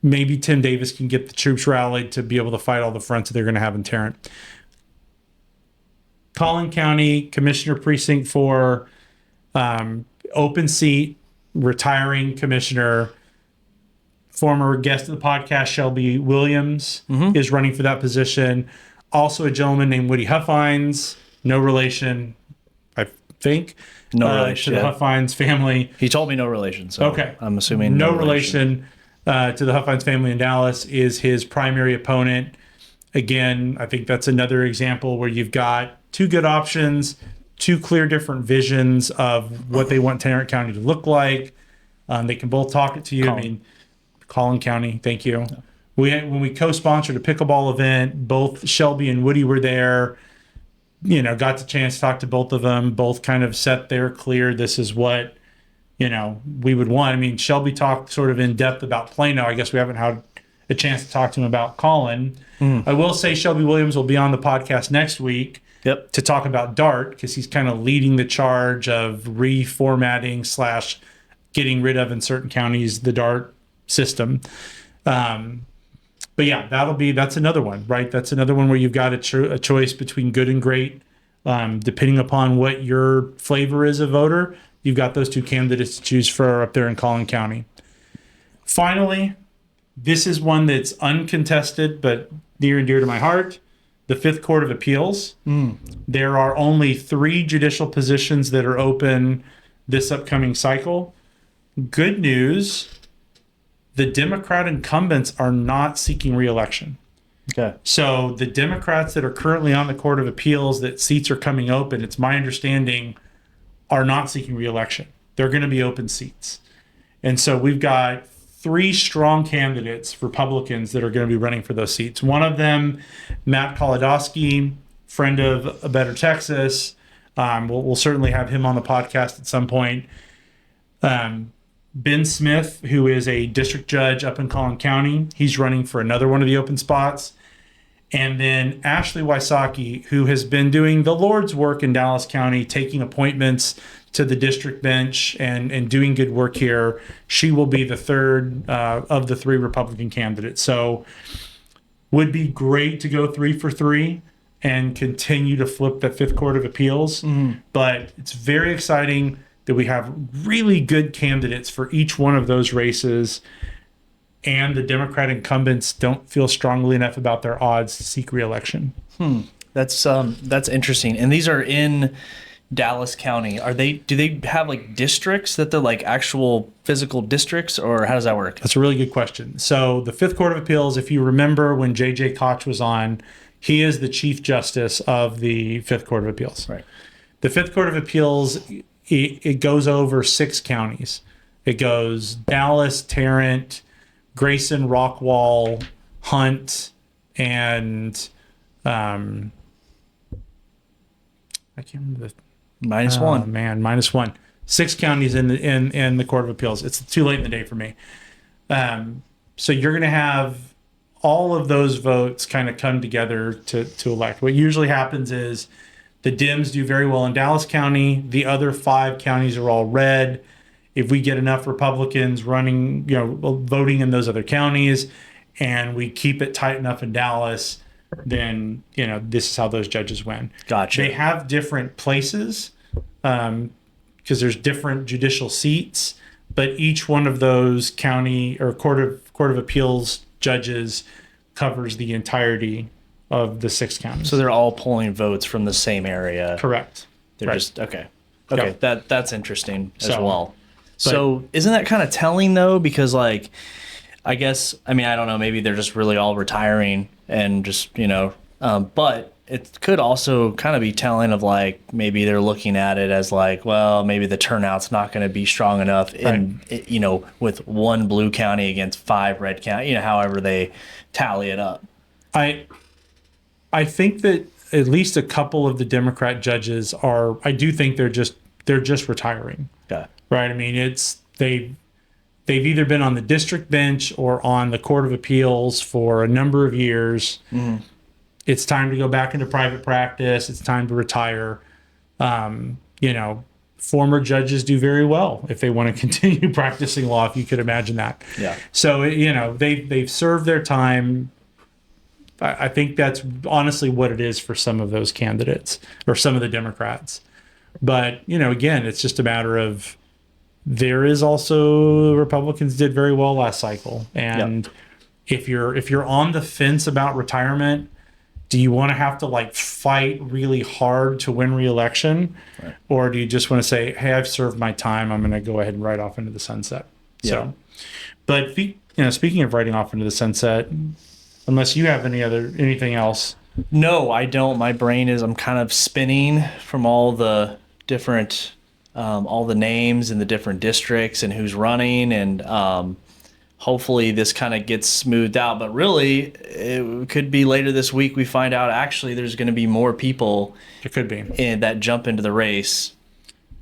maybe Tim Davis can get the troops rallied to be able to fight all the fronts that they're going to have in Tarrant. Collin County Commissioner Precinct 4, open seat, retiring commissioner, former guest of the podcast, Shelby Williams, is running for that position. Also a gentleman named Woody Huffines, no relation, I think, no relation to the Huffines family. He told me no relation, so okay. I'm assuming no relation to the Huffines family in Dallas is his primary opponent. Again, I think that's another example where you've got two good options, two clear different visions of what they want Tarrant County to look like. They can both talk it to you. Collin. Collin County, thank you. Yeah. When we co-sponsored a pickleball event, both Shelby and Woody were there. Got the chance to talk to both of them. Both kind of set their clear. This is what we would want. I mean, Shelby talked sort of in depth about Plano. I guess we haven't had a chance to talk to him about Collin. I will say Shelby Williams will be on the podcast next week. Yep. To talk about DART, because he's kind of leading the charge of reformatting / getting rid of in certain counties the DART system. But yeah, that's another one, right? That's another one where you've got a choice between good and great. Depending upon what your flavor is a voter, you've got those two candidates to choose for up there in Collin County. Finally, this is one that's uncontested, but near and dear to my heart. The Fifth Court of Appeals. There are only 3 judicial positions that are open this upcoming cycle. Good news, the Democrat incumbents are not seeking re-election. Okay. So the Democrats that are currently on the Court of Appeals that seats are coming open, it's my understanding, are not seeking re-election. They're going to be open seats. And so we've got 3 strong candidates, Republicans, that are going to be running for those seats. One of them, Matt Kolodowski, friend of A Better Texas. We'll certainly have him on the podcast at some point. Ben Smith, who is a district judge up in Collin County, he's running for another one of the open spots. And then Ashley Wysocki, who has been doing the Lord's work in Dallas County, taking appointments to the district bench and doing good work here. She will be the third of the 3 Republican candidates. So would be great to go 3 for 3 and continue to flip the Fifth Court of Appeals. But it's very exciting that we have really good candidates for each one of those races. And the Democrat incumbents don't feel strongly enough about their odds to seek re-election. That's interesting. And these are in Dallas County. Do they have like districts that they're like actual physical districts, or how does that work? That's a really good question. So the Fifth Court of Appeals, if you remember when J.J. Koch was on, he is the Chief Justice of the Fifth Court of Appeals. Right. The Fifth Court of Appeals, it goes over 6 counties. It goes Dallas, Tarrant, Grayson, Rockwall, Hunt, and I can't remember the -1. -1. 6 counties in the Court of Appeals. It's too late in the day for me. So you're going to have all of those votes kind of come together to elect. What usually happens is the Dems do very well in Dallas County. The other 5 counties are all red. If we get enough Republicans running, voting in those other counties, and we keep it tight enough in Dallas, then, this is how those judges win. Gotcha. They have different places because there's different judicial seats, but each one of those county or court of appeals judges covers the entirety of the 6 counties. So they're all polling votes from the same area. Correct. They're right. just okay. That's interesting as well. But, so isn't that kind of telling though? Because I guess, I don't know, maybe they're just really all retiring and just, but it could also kind of be telling of maybe they're looking at it as maybe the turnout's not going to be strong enough in, with 1 blue county against 5 red county, however they tally it up. I think that at least a couple of the Democrat judges I do think they're just they're just retiring. Okay. Right? I mean, they've either been on the district bench or on the Court of Appeals for a number of years. Mm-hmm. It's time to go back into private practice. It's time to retire. Former judges do very well if they want to continue practicing law, if you could imagine that. Yeah. So, they've served their time. I think that's honestly what it is for some of those candidates or some of the Democrats. But, again, it's just a matter of there is also Republicans did very well last cycle. And if you're on the fence about retirement, do you want to have to fight really hard to win re-election? Right. Or do you just want to say, hey, I've served my time. I'm going to go ahead and ride off into the sunset. Yeah. So, but speaking of riding off into the sunset, unless you have anything else. No, I don't. My brain I'm kind of spinning from all the different, all the names in the different districts and who's running, and hopefully this kind of gets smoothed out. But really, it could be later this week we find out actually there's going to be more people. It could be that jump into the race.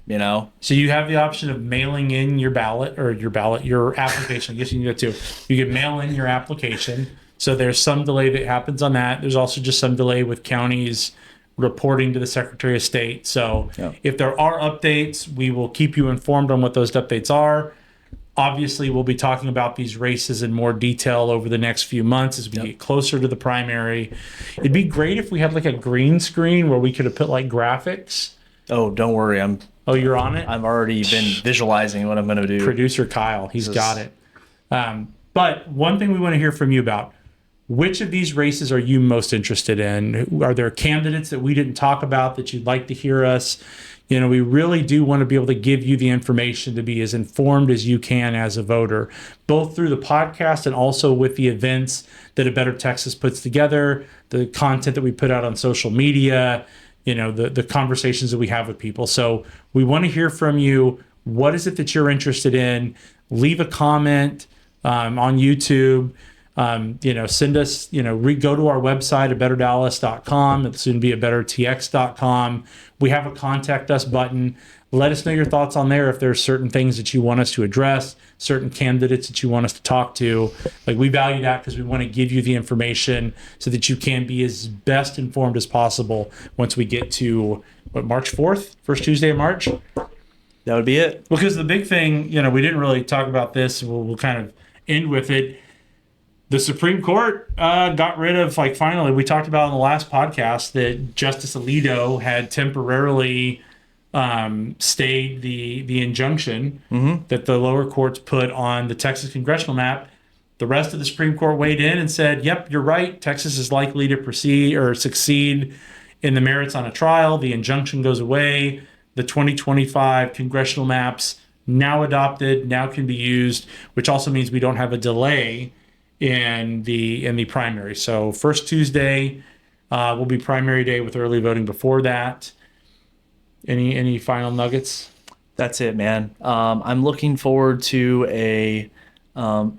So you have the option of mailing in your your application. I guess you can do that too. You can mail in your application. So there's some delay that happens on that. There's also just some delay with counties reporting to the Secretary of State. So if there are updates, we will keep you informed on what those updates are. Obviously, we'll be talking about these races in more detail over the next few months as we get closer to the primary. It'd be great if we had a green screen where we could have put graphics. Oh, don't worry. Oh, you're on it? I've already been visualizing what I'm going to do. Producer Kyle, he's got it. But one thing we want to hear from you about, which of these races are you most interested in? Are there candidates that we didn't talk about that you'd like to hear us? We really do want to be able to give you the information to be as informed as you can as a voter, both through the podcast and also with the events that A Better Texas puts together, the content that we put out on social media, the conversations that we have with people. So we want to hear from you. What is it that you're interested in? Leave a comment on YouTube. Send us, go to our website, abetterdallas.com. It'll soon be abettertx.com. We have a contact us button. Let us know your thoughts on there. If there's certain things that you want us to address, certain candidates that you want us to talk to. We value that because we want to give you the information so that you can be as best informed as possible once we get to March 4th, first Tuesday of March. That would be it. Because the big thing, we didn't really talk about this. We'll kind of end with it. The Supreme Court got rid of, finally, we talked about on the last podcast that Justice Alito had temporarily stayed the injunction that the lower courts put on the Texas congressional map. The rest of the Supreme Court weighed in and said, yep, you're right. Texas is likely to proceed or succeed in the merits on a trial. The injunction goes away. The 2025 congressional maps now adopted, now can be used, which also means we don't have a delay in the primary. So first Tuesday will be primary day with early voting before that. Any final nuggets? That's it, man. I'm looking forward to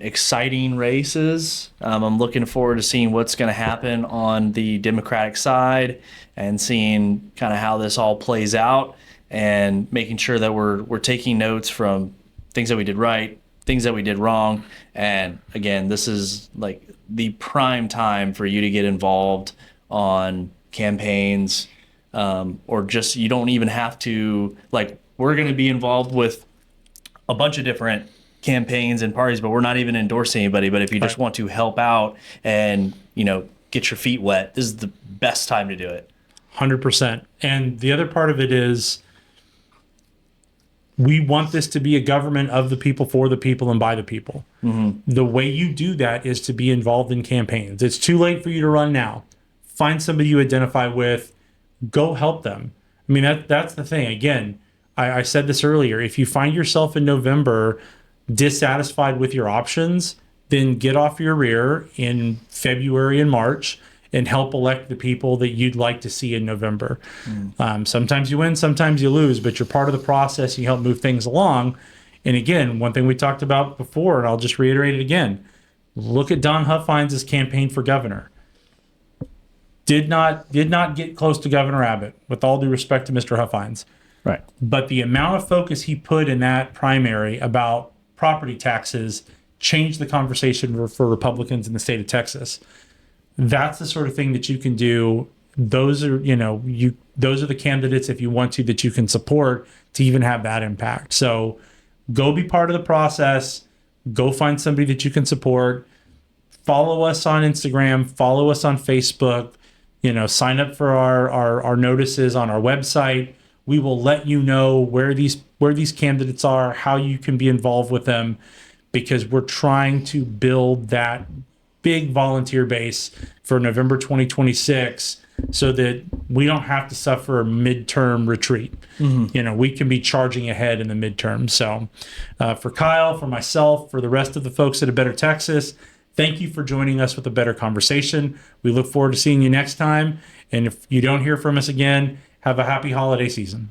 exciting races. I'm looking forward to seeing what's going to happen on the Democratic side and seeing kind of how this all plays out and making sure that we're taking notes from things that we did right, things that we did wrong. And again, this is the prime time for you to get involved on campaigns, or just, you don't even have to, we're going to be involved with a bunch of different campaigns and parties, but we're not even endorsing anybody. But if you just want to help out and, get your feet wet, this is the best time to do it. 100%. And the other part of it is, we want this to be a government of the people, for the people, and by the people. The way you do that is to be involved in campaigns. It's too late for you to run now. Find somebody you identify with. Go help them. I mean, that's the thing. Again, I said this earlier. If you find yourself in November dissatisfied with your options, then get off your rear in February and March and help elect the people that you'd like to see in November. Sometimes you win, sometimes you lose, but you're part of the process. You help move things along. And again, one thing we talked about before, and I'll just reiterate it again, look at Don Huffines' campaign for governor. Did not get close to Governor Abbott, with all due respect to Mr. Huffines. Right. But the amount of focus he put in that primary about property taxes changed the conversation for Republicans in the state of Texas. That's the sort of thing that you can do. Those are, those are the candidates, if you want to, that you can support to even have that impact. So go be part of the process. Go find somebody that you can support. Follow us on Instagram. Follow us on Facebook. Sign up for our notices on our website. We will let you know where these candidates are, how you can be involved with them, because we're trying to build that big volunteer base for November 2026 so that we don't have to suffer a midterm retreat. We can be charging ahead in the midterm. So for Kyle, for myself, for the rest of the folks at A Better Texas, thank you for joining us with A Better Conversation. We look forward to seeing you next time. And if you don't hear from us again, have a happy holiday season.